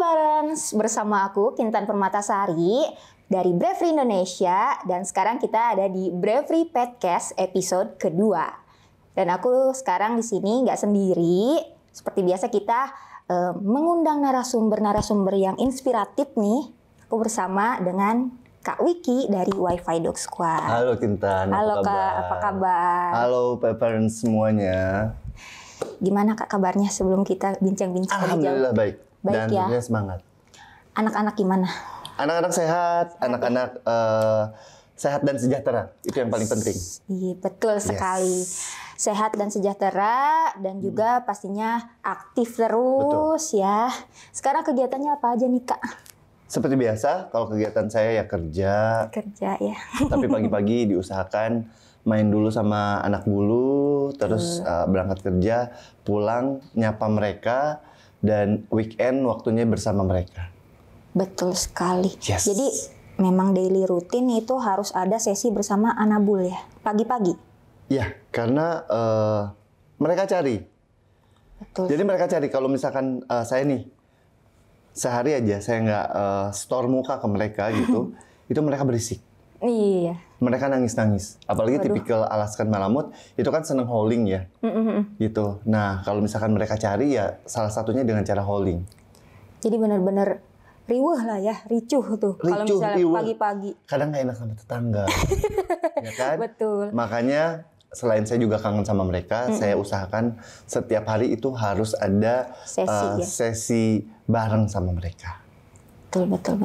Parents, bersama aku Kintan Permatasari dari Bravery Indonesia dan sekarang kita ada di Bravery Podcast episode kedua. Dan aku sekarang di sini nggak sendiri, seperti biasa kita mengundang narasumber yang inspiratif nih. Aku bersama dengan Kak Wiki dari Wi-Fi Dog Squad. Halo Kintan, halo Kak, apa kabar? Halo parents semuanya. Gimana Kak kabarnya sebelum kita bincang-bincang lebih jauh? Alhamdulillah baik. Dan ya. tentunya semangat. Anak-anak gimana? Anak-anak sehat, anak-anak sehat dan sejahtera. Itu yang paling penting. Iya, betul sekali. Sehat dan sejahtera dan juga pastinya aktif terus. Betul. Ya. Sekarang kegiatannya apa aja nih Kak? Seperti biasa, kalau kegiatan saya ya kerja. Kerja ya. Tapi pagi-pagi diusahakan main dulu sama anak bulu, terus berangkat kerja, pulang, nyapa mereka, dan weekend waktunya bersama mereka. Betul sekali. Yes. Jadi memang daily rutin itu harus ada sesi bersama Anabul ya, pagi-pagi. Ya, karena mereka cari. Betul. Jadi mereka cari, kalau misalkan saya nih, sehari aja saya nggak store muka ke mereka gitu, itu mereka berisik. Iya. Mereka nangis-nangis. Apalagi tipikal Alaskan Malamut, itu kan seneng howling ya. Gitu. Nah, kalau misalkan mereka cari ya salah satunya dengan cara howling. Jadi benar-benar riuh lah ya, ricuh tuh. Kalau misalnya pagi-pagi. Kadang nggak enak sama tetangga. Ya kan? Betul. Makanya selain saya juga kangen sama mereka, saya usahakan setiap hari itu harus ada sesi bareng sama mereka. Betul.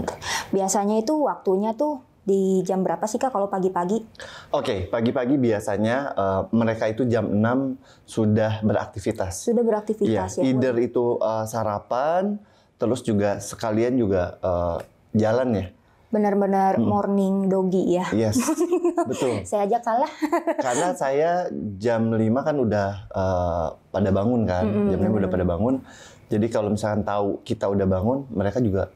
Biasanya itu waktunya tuh di jam berapa sih Kak kalau pagi-pagi? Oke, pagi-pagi biasanya mereka itu jam 6 sudah beraktivitas. Sudah beraktivitas ya? Either itu sarapan, terus juga sekalian juga jalan ya. Benar-benar morning doggy ya? Yes, betul. Saya aja kalah. Karena saya jam 5 kan udah pada bangun kan, jam 5 udah pada bangun. Jadi kalau misalkan tahu kita udah bangun, mereka juga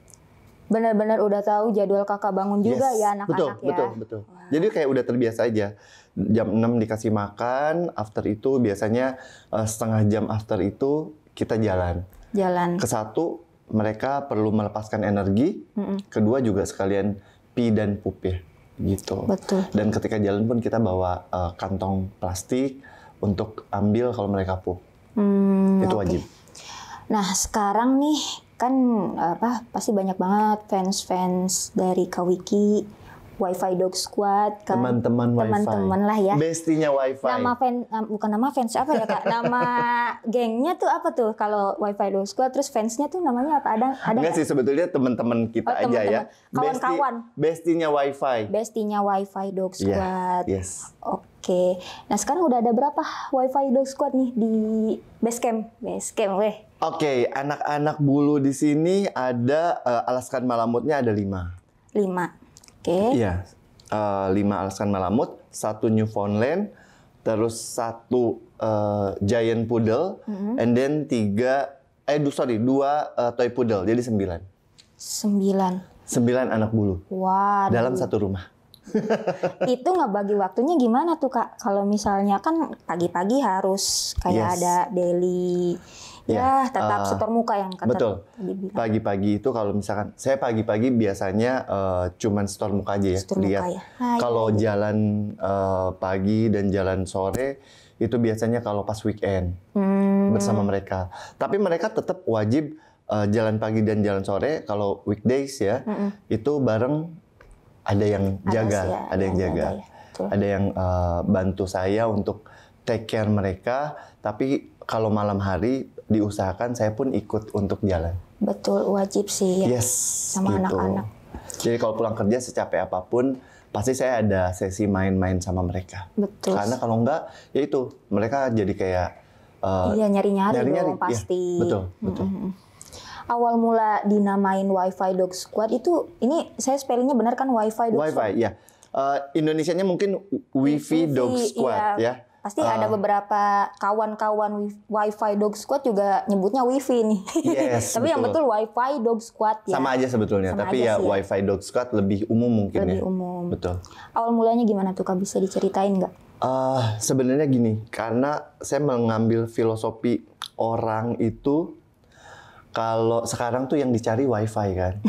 benar-benar udah tahu jadwal kakak bangun juga ya anak-anak ya. Betul. Wow. Jadi kayak udah terbiasa aja. Jam 6 dikasih makan, after itu biasanya setengah jam after itu kita jalan. Kesatu, mereka perlu melepaskan energi. Kedua juga sekalian pee dan pup ya. Gitu. Betul. Dan ketika jalan pun kita bawa kantong plastik untuk ambil kalau mereka pup. Itu wajib. Nah sekarang nih kan pasti banyak banget fans dari Kak Wiki, Wi-Fi Dog Squad kan. Teman-teman lah ya. Bestinya Wi-Fi. Bukan nama fans apa ya Kak? Nama gengnya tuh apa tuh kalau Wi-Fi Dog Squad? Terus fansnya tuh namanya apa? Ada Enggak sih, sebetulnya teman-teman kita aja ya. Kawan-kawan. Bestinya Wi-Fi. Bestinya Wi-Fi Dog Squad. Yes. Oke. Nah sekarang udah ada berapa Wi-Fi Dog Squad nih di Basecamp weh. Oke, anak-anak bulu di sini ada Alaskan Malamutnya ada 5. 5. Oke. Iya. 5 Alaskan Malamut, 1 Newfoundland, terus 1 Giant Poodle, and then 2 Toy Poodle, jadi 9. 9 anak bulu. Waduh. Dalam satu rumah. Itu ngebagi waktunya gimana tuh Kak? Kalau misalnya kan pagi-pagi harus kayak ada daily tetap setor muka yang kata. Betul. Pagi-pagi itu kalau misalkan saya pagi-pagi biasanya cuman setor muka aja ya. Lihat. Kalau jalan pagi dan jalan sore itu biasanya kalau pas weekend bersama mereka. Tapi mereka tetap wajib jalan pagi dan jalan sore. Kalau weekdays ya itu bareng ada yang jaga, ada yang bantu saya untuk take care mereka. Tapi kalau malam hari diusahakan saya pun ikut untuk jalan. Betul, wajib sih ya. Yes, sama gitu. Anak-anak. Jadi kalau pulang kerja secapek apapun, pasti saya ada sesi main-main sama mereka. Betul. Karena kalau enggak, ya itu mereka jadi kayak nyari-nyari pasti. Ya, betul. Awal mula dinamain Wi-Fi Dog Squad itu, ini saya spellingnya benar kan Wi-Fi Dog Squad? Wi-Fi, ya. Indonesianya mungkin Wi-Fi Dog Squad ya. Pasti ada beberapa kawan-kawan Wi-Fi Dog Squad juga nyebutnya Wi-Fi nih. Yes, tapi yang betul Wi-Fi Dog Squad ya. Sama aja sebetulnya, tapi ya Wi-Fi Dog Squad lebih umum mungkin lebih umum. Betul. Awal mulanya gimana tuh Kak, bisa diceritain nggak? Sebenarnya gini, karena saya mengambil filosofi orang itu Kalau sekarang tuh yang dicari wifi kan.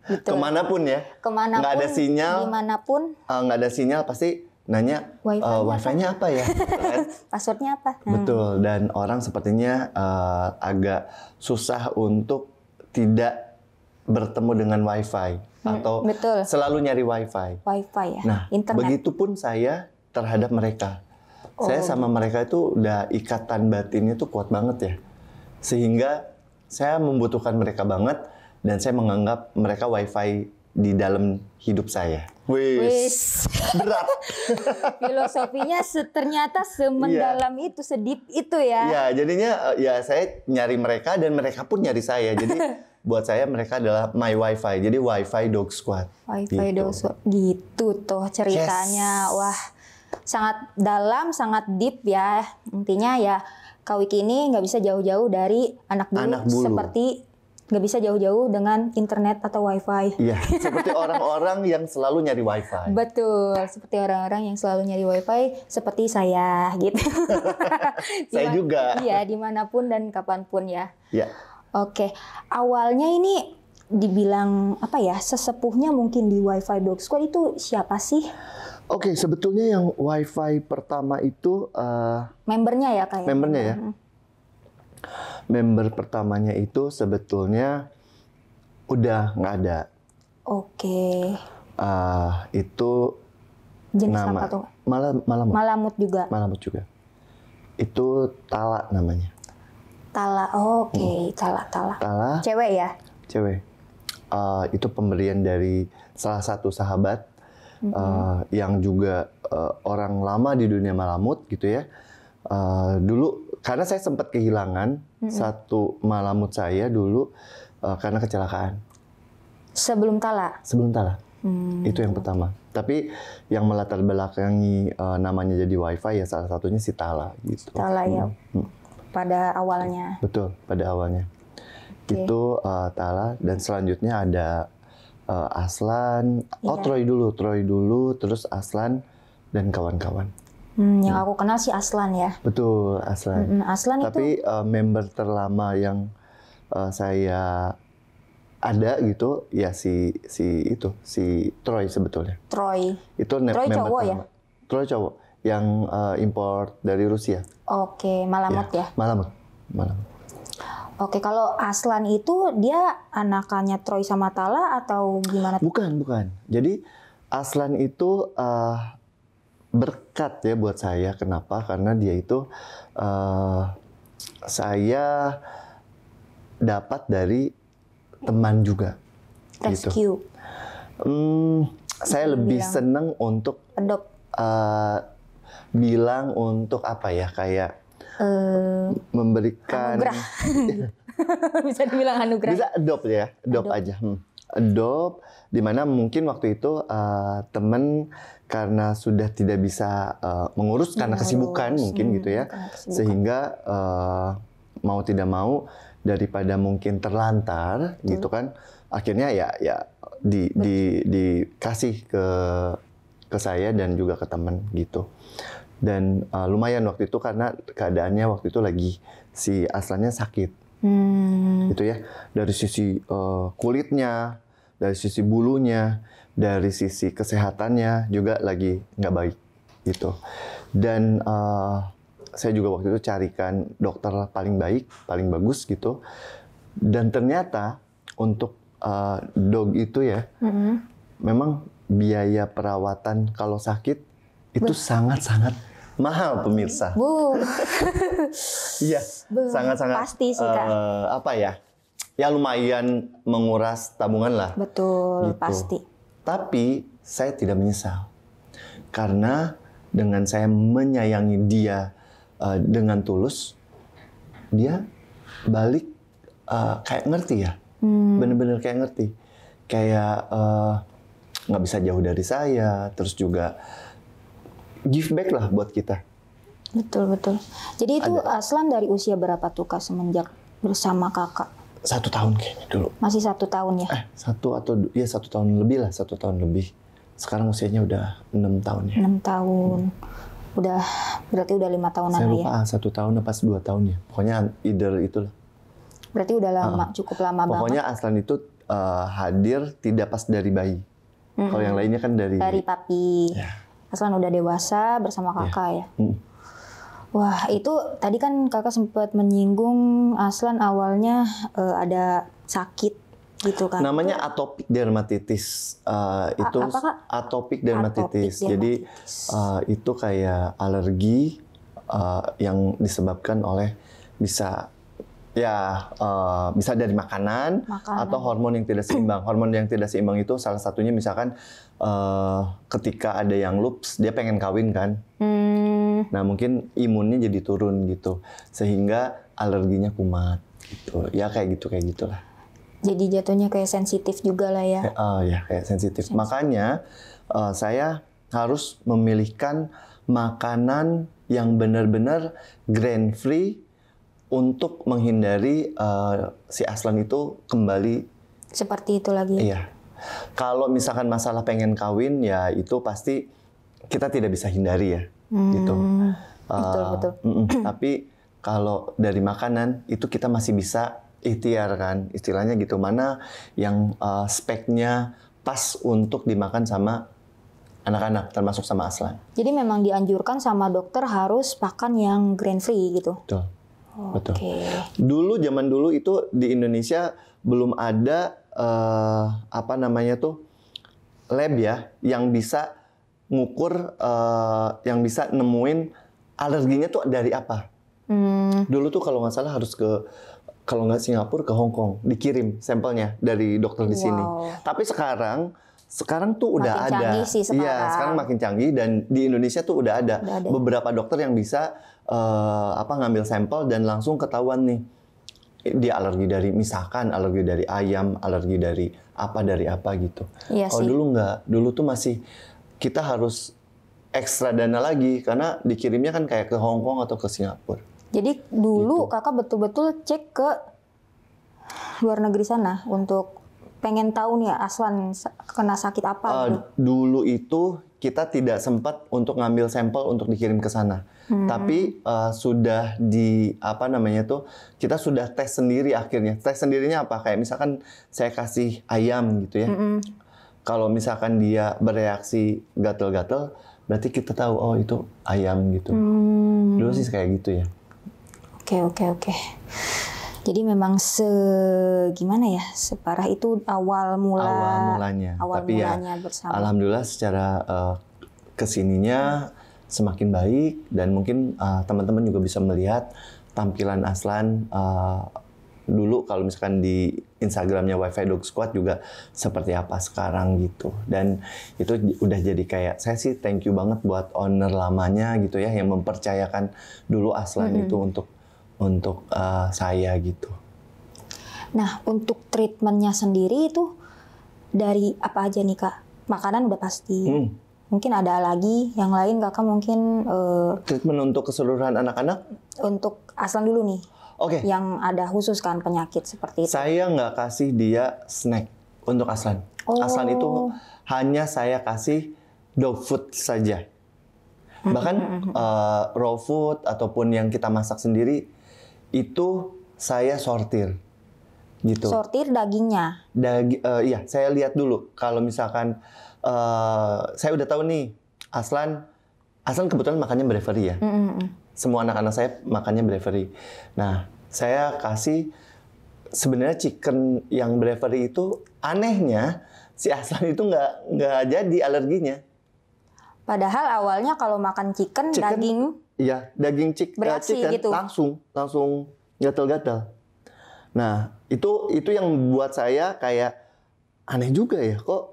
Betul. Kemanapun ya. Kemanapun, nggak ada sinyal. Dimanapun. Nggak ada sinyal pasti nanya wifi-nya apa ya? Passwordnya apa? Betul. Dan orang sepertinya agak susah untuk tidak bertemu dengan wifi atau betul. selalu nyari wifi. Wifi ya. Nah, internet. begitupun saya terhadap mereka. Saya sama mereka itu udah ikatan batinnya tuh kuat banget ya. Sehingga saya membutuhkan mereka banget dan saya menganggap mereka wifi di dalam hidup saya. Wis. Berat. Filosofinya ternyata semendalam itu, sedip itu ya. Ya, jadinya ya saya nyari mereka dan mereka pun nyari saya. Jadi buat saya mereka adalah my wifi. Jadi wifi dog squad. Wifi gitu. dog squad. Gitu tuh ceritanya. Yes. Wah, sangat dalam, sangat deep ya. Intinya ya Kak Wiki ini nggak bisa jauh-jauh dari anak bulu. Seperti nggak bisa jauh-jauh dengan internet atau wifi. Iya, seperti orang-orang yang selalu nyari wifi. Betul, seperti orang-orang yang selalu nyari wifi, seperti saya gitu. Saya juga. Iya, dimanapun dan kapanpun ya. Iya. Oke, awalnya ini dibilang apa ya, sesepuhnya mungkin di wifi dog squad itu siapa sih? Oke, sebetulnya yang wifi pertama itu membernya ya kayak. Membernya ya. Member pertamanya itu sebetulnya udah nggak ada. Oke. Itu jenis nama, apa tuh? Malamut. Malamut juga. Malamut juga. Itu Tala namanya. Tala, oke. Tala. Tala. Cewek ya? Cewek. Itu pemberian dari salah satu sahabat yang juga orang lama di dunia malamut gitu ya. Dulu karena saya sempat kehilangan satu malamut saya dulu karena kecelakaan. Sebelum Tala? Sebelum Tala. Itu yang pertama. Tapi yang melatar belakangi namanya jadi wifi ya salah satunya si Tala gitu. Tala ya. Pada awalnya. Betul, pada awalnya. Okay. Itu Tala dan selanjutnya ada Aslan. Oh, Troy dulu, terus Aslan dan kawan-kawan. Yang aku kenal si Aslan ya. Betul, Aslan. Aslan tapi itu member terlama yang saya ada gitu ya si Troy sebetulnya. Troy. Itu Troy member cowok terlama. ya? Troy cowok yang import dari Rusia. Oke, Malamut ya. Malamut. Oke, kalau Aslan itu dia anakannya Troy sama Tala atau gimana? Bukan. Jadi Aslan itu berkat ya buat saya. Kenapa? Karena dia itu saya dapat dari teman juga. Rescue. Gitu. Saya lebih seneng untuk bilang untuk apa ya, kayak memberikan anugerah. Bisa dibilang anugerah. Bisa adopt ya, adopt aja. Adopt, dimana mungkin waktu itu teman karena sudah tidak bisa mengurus karena kesibukan mungkin gitu ya, sehingga mau tidak mau daripada mungkin terlantar gitu kan, akhirnya ya dikasih ke saya dan juga ke teman gitu. Dan lumayan waktu itu karena keadaannya waktu itu lagi si Aslannya sakit. Gitu ya, dari sisi kulitnya, dari sisi bulunya, dari sisi kesehatannya juga lagi nggak baik gitu. Dan saya juga waktu itu carikan dokter paling baik, paling bagus gitu. Dan ternyata untuk dog itu ya, memang biaya perawatan kalau sakit itu sangat-sangat mahal pemirsa. Iya, sangat-sangat. Pasti sih Kak. Apa ya? Ya lumayan menguras tabungan lah. Betul, gitu. pasti. Tapi saya tidak menyesal. Karena dengan saya menyayangi dia dengan tulus, dia balik kayak ngerti ya. Bener-bener kayak ngerti. Kayak nggak bisa jauh dari saya, terus juga give back lah buat kita. Betul. Jadi itu Aslan dari usia berapa tuh Kak semenjak bersama Kakak? 1 tahun kayaknya dulu. Masih 1 tahun ya? 1 tahun lebih lah, 1 tahun lebih. Sekarang usianya udah 6 tahun ya. 6 tahun. Berarti udah 5 tahunan Saya lah lupa ya? 1 tahun apa 2 tahun ya. Pokoknya either itulah. Berarti udah lama, cukup lama banget. Pokoknya Aslan itu hadir tidak pas dari bayi. Kalau yang lainnya kan dari papi. Ya. Aslan udah dewasa bersama kakak ya. Wah, itu tadi kan kakak sempat menyinggung Aslan awalnya ada sakit gitu kan. Namanya atopic dermatitis. Itu atopic dermatitis. Jadi itu kayak alergi yang disebabkan oleh bisa dari makanan atau hormon yang tidak seimbang. Hormon yang tidak seimbang itu salah satunya misalkan ketika ada yang lupus, dia pengen kawin kan. Nah mungkin imunnya jadi turun gitu, sehingga alerginya kumat gitu. Ya kayak gitulah. Jadi jatuhnya kayak sensitif juga lah ya. Ya kayak sensitif. Makanya saya harus memilihkan makanan yang benar-benar grain free untuk menghindari si Aslan itu kembali seperti itu lagi. Iya. Kalau misalkan masalah pengen kawin, ya itu pasti kita tidak bisa hindari ya, gitu. Betul. Tapi kalau dari makanan itu kita masih bisa ikhtiar kan, istilahnya gitu. Mana yang speknya pas untuk dimakan sama anak-anak, termasuk sama Aslan. Jadi memang dianjurkan sama dokter harus makan yang grain free gitu. Betul. Betul. Zaman dulu itu di Indonesia belum ada lab ya yang bisa ngukur, yang bisa nemuin alerginya tuh dari apa. Dulu tuh kalau nggak salah harus kalau nggak Singapura ke Hong Kong dikirim sampelnya dari dokter di sini. Tapi sekarang tuh udah makin ada. Canggih sih sekarang. Iya, sekarang makin canggih dan di Indonesia tuh udah ada beberapa dokter yang bisa ngambil sampel dan langsung ketahuan nih dia alergi dari misalkan alergi dari ayam, alergi dari apa gitu. Iya Kalau dulu nggak, dulu tuh masih kita harus ekstra dana lagi karena dikirimnya kan kayak ke Hong Kong atau ke Singapura. Jadi dulu gitu. Kakak betul-betul cek ke luar negeri sana untuk pengen tahu nih Aslan kena sakit apa gitu. Dulu itu kita tidak sempat untuk ngambil sampel untuk dikirim ke sana. Tapi sudah kita sudah tes sendiri akhirnya. Tes sendirinya apa? Kayak misalkan saya kasih ayam gitu ya. Kalau misalkan dia bereaksi gatal-gatal, berarti kita tahu oh itu ayam gitu. Dulu sih kayak gitu ya. Oke. Jadi memang separah itu awal mulanya. Tapi mulanya bersama. Alhamdulillah secara kesininya semakin baik dan mungkin teman-teman juga bisa melihat tampilan Aslan dulu kalau misalkan di Instagramnya Wi-Fi Dog Squad juga seperti apa sekarang gitu. Dan itu udah jadi kayak saya sih thank you banget buat owner lamanya gitu ya yang mempercayakan dulu Aslan itu untuk saya gitu. Nah, untuk treatmentnya sendiri itu dari apa aja nih Kak? Makanan udah pasti. Mungkin ada lagi yang lain Kakak mungkin treatment untuk keseluruhan anak-anak? Untuk Aslan dulu nih. Oke. Yang ada khusus kan penyakit seperti itu. Saya nggak kasih dia snack untuk Aslan. Aslan itu hanya saya kasih dog food saja. Bahkan raw food ataupun yang kita masak sendiri itu saya sortir gitu. Sortir dagingnya? Iya, saya lihat dulu. Kalau misalkan saya udah tahu nih, Aslan kebetulan makannya Bravery ya. Semua anak-anak saya makannya Bravery. Nah, saya kasih sebenarnya chicken yang Bravery itu anehnya si Aslan itu nggak jadi alerginya. Padahal awalnya kalau makan chicken daging. Iya, daging chicken gitu. langsung gatal-gatal. Nah, itu yang membuat saya kayak aneh juga ya, kok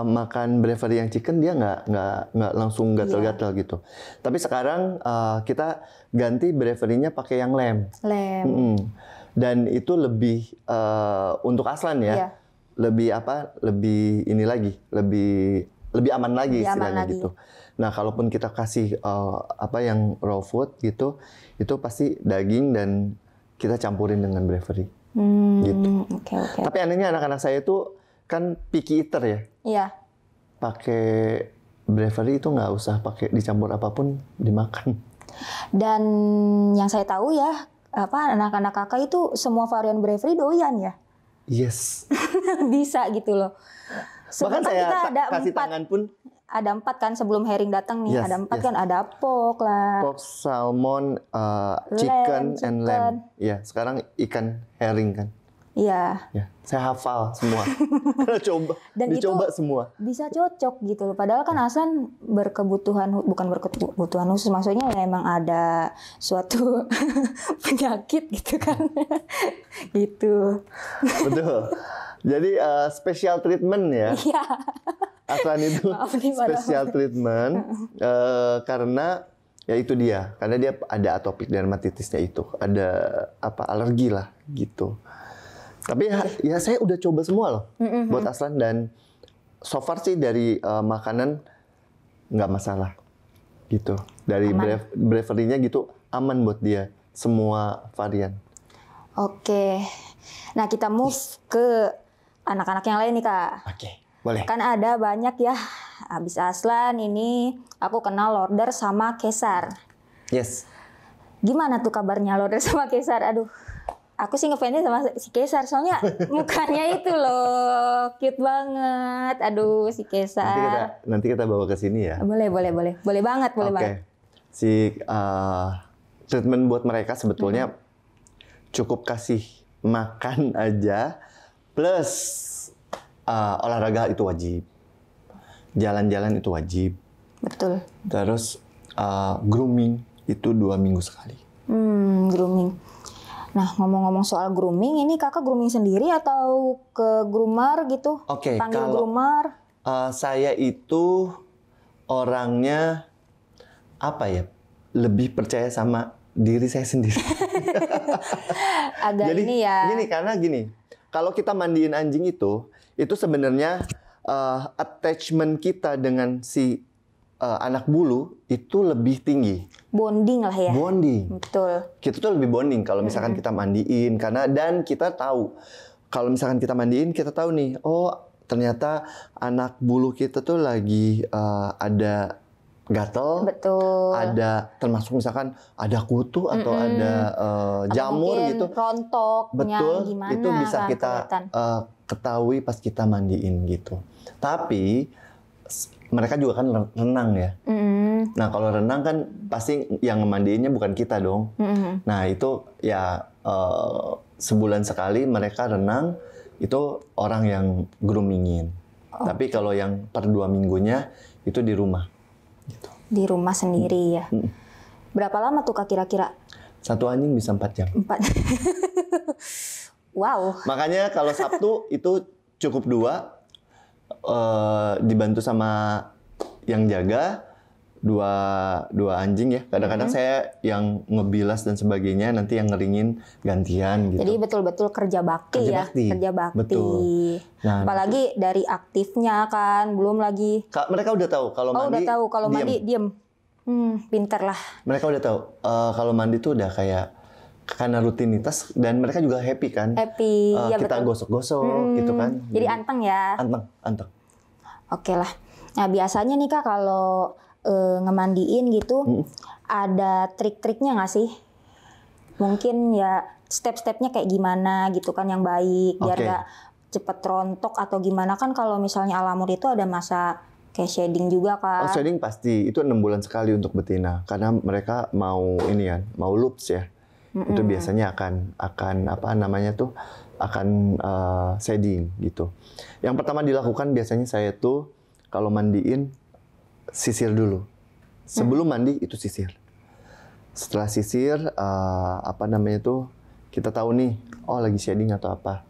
makan Bravery yang chicken dia nggak langsung gatal-gatal gitu. Tapi sekarang kita ganti Bravery-nya pakai yang lamb. Dan itu lebih untuk Aslan ya. Lebih aman lagi istilahnya gitu. Nah, kalaupun kita kasih yang raw food gitu, itu pasti daging dan kita campurin dengan Bravery. Gitu. Okay. Tapi anehnya anak-anak saya itu kan picky eater ya. Iya. Pakai Bravery itu nggak usah pakai dicampur apapun dimakan. Dan yang saya tahu ya, anak-anak kakak itu semua varian Brevary doyan ya? Yes. Bisa gitu loh. Bahkan saya kita ada kasih 4, tangan pun. Ada 4 kan sebelum herring datang nih. Yes, ada 4 kan, ada pork lah. Pork, salmon, chicken, and lamb. Ya, sekarang ikan herring kan. Iya. Ya, saya hafal semua. Coba, dan dicoba itu semua. Bisa cocok gitu loh. Padahal kan Aslan bukan berkebutuhan khusus, maksudnya ya emang ada suatu penyakit gitu kan. Gitu. Betul. Jadi special treatment ya. Iya. Aslan itu special treatment karena ya itu dia. Karena dia ada atopic dermatitisnya itu. Ada alergi lah gitu. Tapi ya saya udah coba semua loh buat Aslan, dan so far sih dari makanan nggak masalah gitu. Dari Brevary-nya gitu aman buat dia, semua varian. Oke. Nah, kita move ke anak-anak yang lain nih, Kak. Oke, boleh. Kan ada banyak ya. Abis Aslan ini aku kenal Lorder sama Kesar. Yes. Gimana tuh kabarnya Lorder sama Kesar? Aduh. Aku sih ngefansnya sama si Kesar, soalnya mukanya itu loh cute banget. Aduh, si Kesar. Nanti kita bawa ke sini ya. Boleh banget, boleh banget. Si treatment buat mereka sebetulnya cukup kasih makan aja, plus olahraga itu wajib, jalan-jalan itu wajib. Betul. Terus grooming itu 2 minggu sekali. Grooming. Nah, ngomong-ngomong soal grooming, ini kakak grooming sendiri atau ke groomer gitu? Oke, panggil kalau groomer? Saya itu orangnya lebih percaya sama diri saya sendiri. Agak jadi, ini ya. Karena kalau kita mandiin anjing itu sebenarnya attachment kita dengan si anak bulu itu lebih tinggi. Bonding lah ya. Bonding. Betul. Kita tuh lebih bonding kalau misalkan kita mandiin, dan kita tahu kalau misalkan kita mandiin, kita tahu nih, oh ternyata anak bulu kita tuh lagi ada gatel. Betul. Ada termasuk misalkan ada kutu atau ada jamur gitu. Rontok. Betul. Gimana, itu bisa kan, kita ketahui pas kita mandiin gitu. Tapi mereka juga kan renang ya. Nah kalau renang kan pasti yang memandiinnya bukan kita dong. Nah itu ya sebulan sekali mereka renang, itu orang yang groomingin. Tapi kalau yang per 2 minggunya itu di rumah. Gitu. Di rumah sendiri ya. Berapa lama tuh Kak kira-kira? 1 anjing bisa 4 jam. 4. Wow. Makanya kalau Sabtu itu cukup 2. Dibantu sama yang jaga dua anjing ya. Kadang-kadang saya yang ngebilas dan sebagainya, nanti yang ngeringin gantian gitu. Jadi betul-betul kerja bakti. Kerja bakti. Betul. Nah, apalagi dari aktifnya kan, belum lagi. Mereka udah tahu kalau mandi. Udah tahu kalau mandi diem. Pinter lah. Mereka udah tahu kalau mandi tuh udah kayak karena rutinitas, dan mereka juga happy kan. Happy. Ya, kita gosok-gosok gitu kan. Jadi anteng ya. Anteng. Oke lah. Nah biasanya nih Kak kalau ngemandiin gitu, ada trik-triknya nggak sih? Mungkin ya step-stepnya kayak gimana gitu kan yang baik, biar nggak cepet rontok atau gimana kan. Kalau misalnya alamur itu ada masa kayak shading juga kan? Shading pasti, itu 6 bulan sekali untuk betina, karena mereka mau mau loops ya. Itu biasanya akan shading gitu. Yang pertama dilakukan biasanya saya tuh kalau mandiin sisir dulu. Sebelum mandi itu sisir. Setelah sisir kita tahu nih, oh lagi shading atau apa.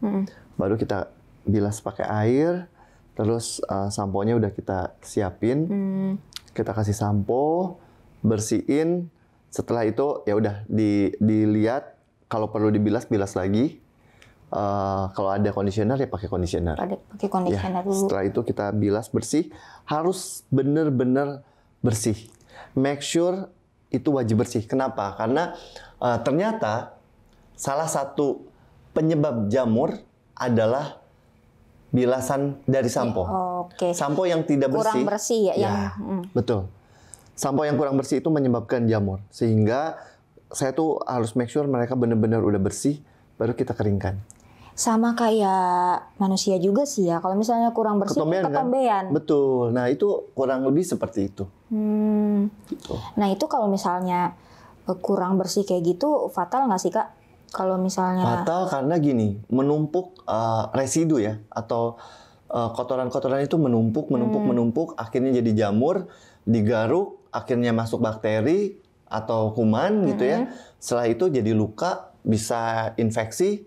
Baru kita bilas pakai air, terus sampo-nya udah kita siapin. Kita kasih sampo, bersihin. Setelah itu ya udah dilihat, kalau perlu bilas lagi. Kalau ada conditioner ya pakai conditioner. Pakai conditioner dulu. Setelah itu kita bilas bersih, harus benar-benar bersih. Make sure itu wajib bersih. Kenapa? Karena ternyata salah satu penyebab jamur adalah bilasan dari sampo. Sampo yang tidak bersih. Kurang bersih ya. Betul. Sampo yang kurang bersih itu menyebabkan jamur, sehingga saya tuh harus make sure mereka benar-benar udah bersih, baru kita keringkan. Sama kayak manusia juga sih ya. Kalau misalnya kurang bersih, ketombean. Kan? Betul. Nah itu kurang lebih seperti itu. Gitu. Nah itu kalau misalnya kurang bersih kayak gitu, fatal nggak sih Kak? Kalau misalnya fatal karena gini, menumpuk residu ya, atau kotoran-kotoran itu menumpuk, akhirnya jadi jamur, digaruk, akhirnya masuk bakteri atau kuman gitu ya. Setelah itu jadi luka, bisa infeksi,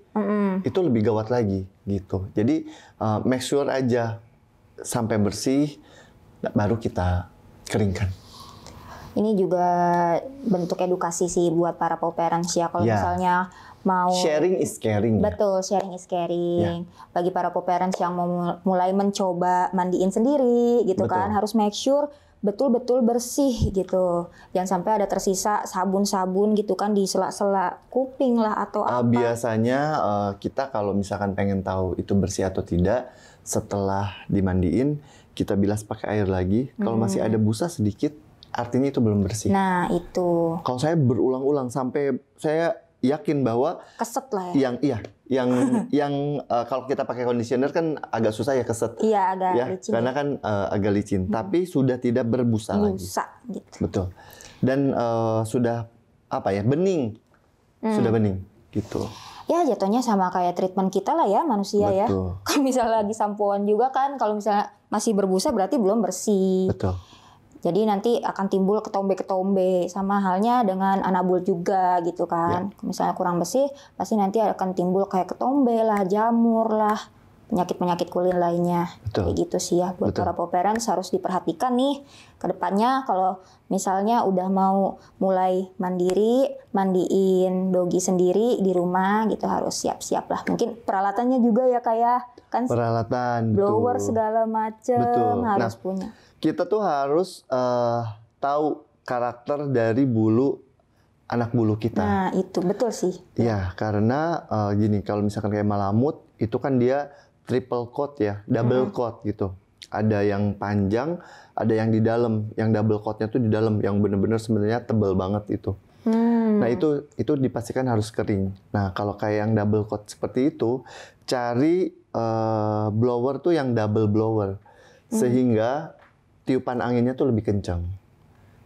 itu lebih gawat lagi gitu. Jadi make sure aja sampai bersih, baru kita keringkan. Ini juga bentuk edukasi sih buat para co-parents ya. Kalau misalnya mau sharing is caring. Betul, sharing is caring. Bagi para co-parents yang mau mulai mencoba mandiin sendiri gitu kan, harus make sure betul-betul bersih gitu. Jangan sampai ada tersisa sabun-sabun gitu kan di sela-sela kuping lah atau apa. Biasanya kita kalau misalkan pengen tahu itu bersih atau tidak, setelah dimandiin kita bilas pakai air lagi. Kalau masih ada busa sedikit, artinya itu belum bersih. Nah itu. Kalau saya berulang-ulang sampai saya yakin bahwa keset lah ya. Yang kalau kita pakai conditioner kan agak susah ya keset. Iya, agak licin. Karena kan agak licin, tapi sudah tidak berbusa lagi. Gitu. Betul. Dan sudah bening. Sudah bening gitu. Ya jatuhnya sama kayak treatment kita lah ya manusia. Betul. Ya. Kalau misalnya lagi sampoan juga kan, kalau misalnya masih berbusa berarti belum bersih. Betul. Jadi nanti akan timbul ketombe-ketombe, sama halnya dengan anabul juga gitu kan. Misalnya kurang bersih, pasti nanti akan timbul kayak ketombe lah, jamur lah, penyakit-penyakit kulit lainnya. Kayak gitu sih ya, buat para co-parents harus diperhatikan nih ke depannya kalau misalnya udah mau mulai mandiin dogi sendiri di rumah gitu, harus siap-siap lah. Mungkin peralatannya juga ya kayak kan peralatan, blower segala macam harus punya. Kita tuh harus tahu karakter dari anak bulu kita. Nah itu betul sih. Ya karena gini, kalau misalkan kayak malamut itu kan dia triple coat ya, double coat gitu. Ada yang panjang, ada yang di dalam. Yang double coatnya tuh di dalam, yang benar-benar sebenarnya tebal banget itu. Nah itu dipastikan harus kering. Nah kalau kayak yang double coat seperti itu, cari blower tuh yang double blower, sehingga tiupan anginnya tuh lebih kencang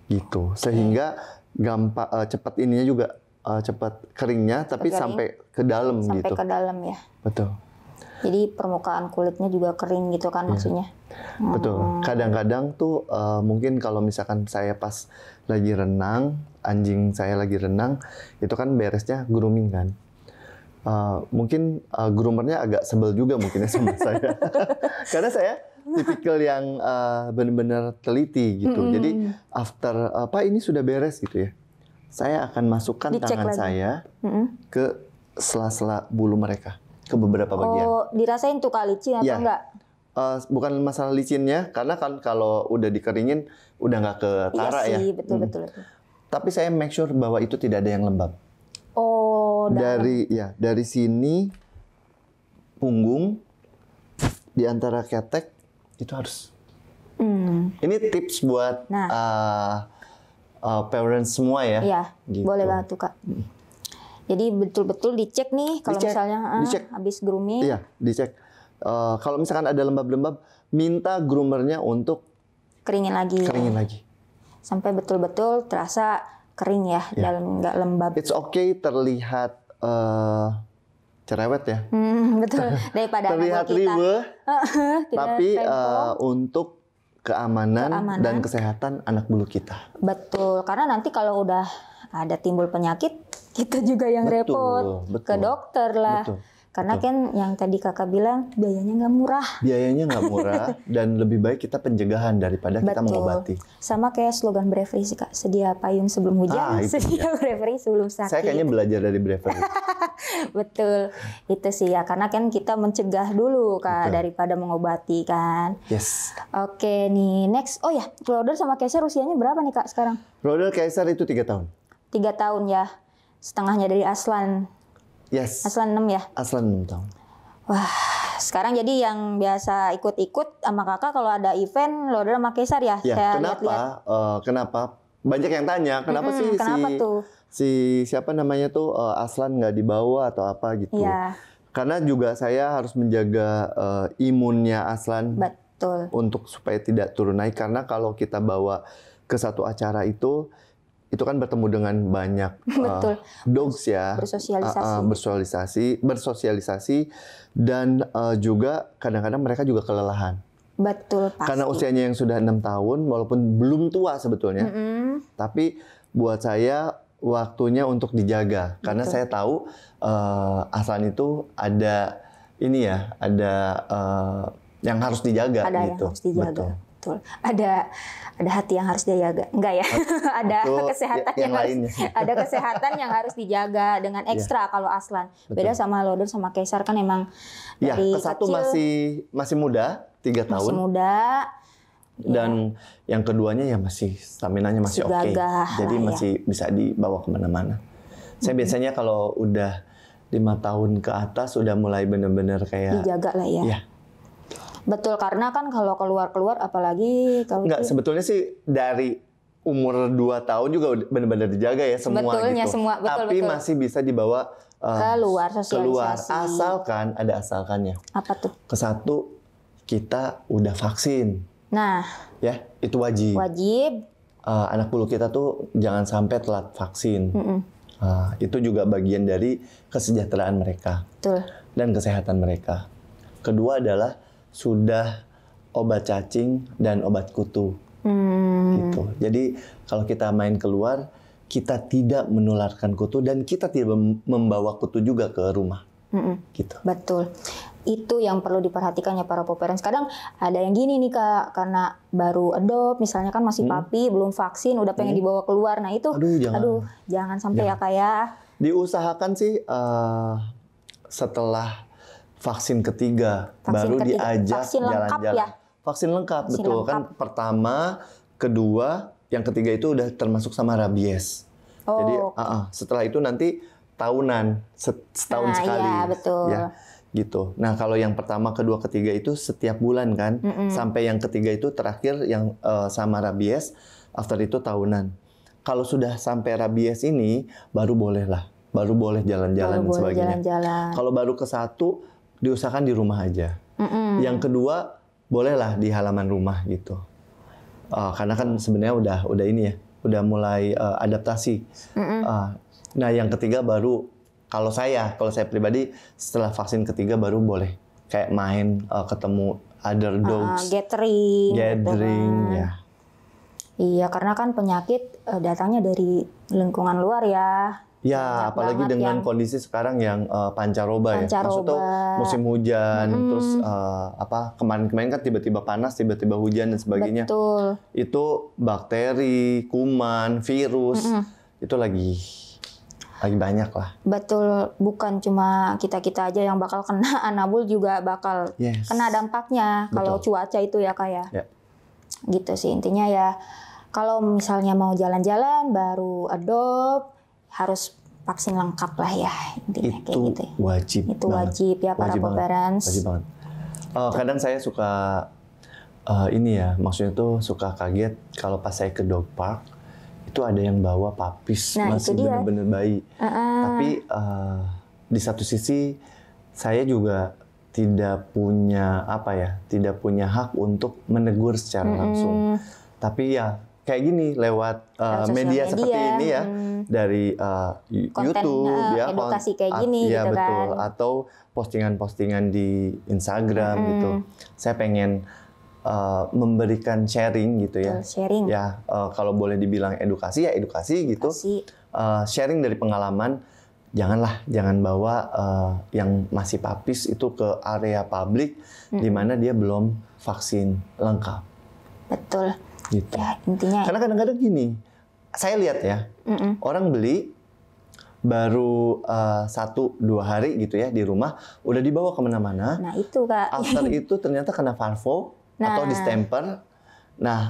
gitu, sehingga gampang cepat ininya juga cepat keringnya, tapi sampai ke dalam gitu. Sampai ke dalam ya. Betul. Jadi permukaan kulitnya juga kering gitu kan maksudnya. Betul. Kadang-kadang tuh mungkin kalau misalkan saya pas lagi renang, anjing saya lagi renang, itu kan beresnya grooming kan. Mungkin groomernya agak sebel juga mungkinnya sama saya. Karena saya tipikal yang benar-benar teliti gitu. Jadi after Pak ini sudah beres gitu ya, saya akan masukkan tangan saya ke sela-sela bulu mereka, ke beberapa bagian. Oh, dirasain tuh Kak licin atau enggak? Bukan masalah licinnya, karena kan kalau udah dikeringin udah nggak ketara ya. Iya sih, betul. Tapi saya make sure bahwa itu tidak ada yang lembab. Oh, dari sini punggung di antara ketek itu harus. Ini tips buat parents semua ya. Iya, gitu. Boleh banget tuh Kak. Jadi betul-betul dicek nih kalau misalnya habis grooming. Iya, dicek. Kalau misalkan ada lembab-lembab, minta groomernya untuk keringin lagi. Sampai betul-betul terasa kering ya, dan nggak lembab. It's okay terlihat cerewet ya. Betul. Daripada terlihat riweh, tapi untuk keamanan dan kesehatan anak bulu kita. Betul, karena nanti kalau udah ada timbul penyakit, kita juga yang repot ke dokter lah. Karena kan yang tadi kakak bilang biayanya nggak murah. Biayanya nggak murah dan lebih baik kita pencegahan daripada kita mengobati. Sama kayak slogan Bravery sih Kak, sedia payung sebelum hujan, sedia Bravery sebelum sakit. Saya kayaknya belajar dari Bravery. Betul, itu sih ya, karena kan kita mencegah dulu Kak daripada mengobati kan. Yes. Oke nih, next. Oh ya, Roder sama Kaiser usianya berapa nih Kak sekarang? Roder Kaiser itu 3 tahun. 3 tahun ya, setengahnya dari Aslan. Yes. Aslan 6 ya? Aslan 6 tahun. Wah, sekarang jadi yang biasa ikut-ikut sama kakak kalau ada event Roder sama Kaiser ya? Ya, kenapa banyak yang tanya kenapa sih si siapa namanya tuh Aslan nggak dibawa atau apa gitu. Iya. Karena juga saya harus menjaga imunnya Aslan. Betul. Untuk supaya tidak turun naik, karena kalau kita bawa ke satu acara itu kan bertemu dengan banyak dogs ya, bersosialisasi dan juga kadang-kadang mereka juga kelelahan. Betul, pasti. Karena usianya yang sudah 6 tahun, walaupun belum tua sebetulnya, tapi buat saya waktunya untuk dijaga. Karena saya tahu Aslan itu ada ini ya, ada yang harus dijaga. Ada gitu. Yang harus dijaga. Betul. Ada hati yang harus dijaga. Enggak ya? Ada kesehatan ada kesehatan yang harus dijaga dengan ekstra kalau Aslan. Betul. Beda sama Loden sama Kaisar kan emang dari kesatu kecil masih muda, 3 tahun. Masih muda. Dan yang keduanya ya masih staminanya masih oke. Jadi masih bisa dibawa kemana-mana. Saya biasanya kalau udah 5 tahun ke atas udah mulai benar-benar kayak dijaga lah ya. Iya. Betul, karena kan kalau keluar apalagi kalau enggak, sebetulnya sih dari umur 2 tahun juga benar-benar dijaga ya semua sebetulnya, gitu. Semua, betul, tapi masih bisa dibawa keluar asalkan ada asalkannya. Apa tuh? Kesatu, kita udah vaksin. Nah, ya, itu wajib. Anak bulu kita tuh jangan sampai telat vaksin. Itu juga bagian dari kesejahteraan mereka. Betul. Dan kesehatan mereka. Kedua adalah sudah obat cacing dan obat kutu. Gitu. Jadi kalau kita main keluar, kita tidak menularkan kutu dan kita tidak membawa kutu juga ke rumah. Gitu. Betul. Itu yang perlu diperhatikan ya para parents. Kadang ada yang gini nih Kak, karena baru adopt, misalnya kan masih papi, belum vaksin, udah pengen dibawa keluar. Nah itu, jangan sampai ya Kak ya. Diusahakan sih setelah vaksin ketiga baru diajak jalan-jalan. Ya? Vaksin lengkap, betul. Kan pertama, kedua, yang ketiga itu udah termasuk sama rabies. Jadi setelah itu nanti tahunan, setahun sekali. Iya, betul. Ya, gitu. Nah kalau yang pertama, kedua, ketiga itu setiap bulan kan, sampai yang ketiga itu terakhir yang sama rabies, after itu tahunan. Kalau sudah sampai rabies ini, baru boleh jalan-jalan dan sebagainya. Kalau baru ke satu, diusahakan di rumah aja. Yang kedua, bolehlah di halaman rumah gitu. Karena kan sebenarnya udah ini ya, udah mulai adaptasi. Nah, yang ketiga baru kalau saya pribadi setelah vaksin ketiga baru boleh kayak main, ketemu other dogs, gathering gitu kan. Ya. Iya, karena kan penyakit datangnya dari lingkungan luar ya. Ya, apalagi dengan kondisi sekarang yang pancaroba ya. Maksudnya musim hujan, terus kemarin-kemarin kan tiba-tiba panas, tiba-tiba hujan dan sebagainya. Betul. Itu bakteri, kuman, virus, itu lagi banyak lah. Betul, bukan cuma kita-kita aja yang bakal kena, Anabul juga bakal kena dampaknya kalau cuaca itu ya Kak ya. Gitu sih intinya ya. Kalau misalnya mau jalan-jalan baru adopt, harus vaksin lengkap lah ya intinya kayak gitu. Wajib. Itu wajib ya para parents. Wajib banget. Kadang saya suka ini ya, maksudnya tuh suka kaget kalau pas saya ke dog park itu ada yang bawa papis masih benar-benar bayi. Tapi di satu sisi saya juga tidak punya hak untuk menegur secara langsung. Tapi ya kayak gini lewat media seperti ini ya, dari YouTube ya, edukasi kayak gini ya, gitu betul. kan. Atau postingan-postingan di Instagram gitu. Saya pengen memberikan sharing gitu ya. Sharing. Ya, kalau boleh dibilang edukasi ya edukasi gitu. Sharing dari pengalaman. Jangan bawa yang masih papis itu ke area publik di mana dia belum vaksin lengkap. Betul. Gitu. Ya, intinya. Karena kadang-kadang gini, saya lihat ya, orang beli baru 1-2 hari gitu ya di rumah, udah dibawa kemana-mana. Nah itu Kak. After itu ternyata kena parvo atau distemper. Nah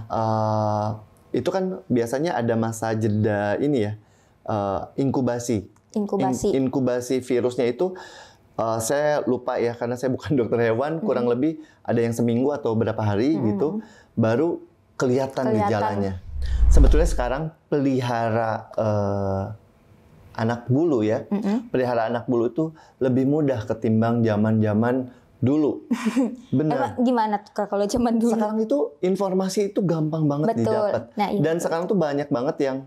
itu kan biasanya ada masa jeda ini ya, inkubasi virusnya itu. Saya lupa ya karena saya bukan dokter hewan, kurang lebih ada yang seminggu atau berapa hari gitu, baru kelihatan gejalanya. Sebetulnya sekarang pelihara anak bulu ya, pelihara anak bulu itu lebih mudah ketimbang zaman-zaman dulu. Benar. Emang gimana tuh Kak, kalau zaman dulu? Sekarang itu informasi itu gampang banget didapat. Nah, iya. Dan sekarang tuh banyak banget yang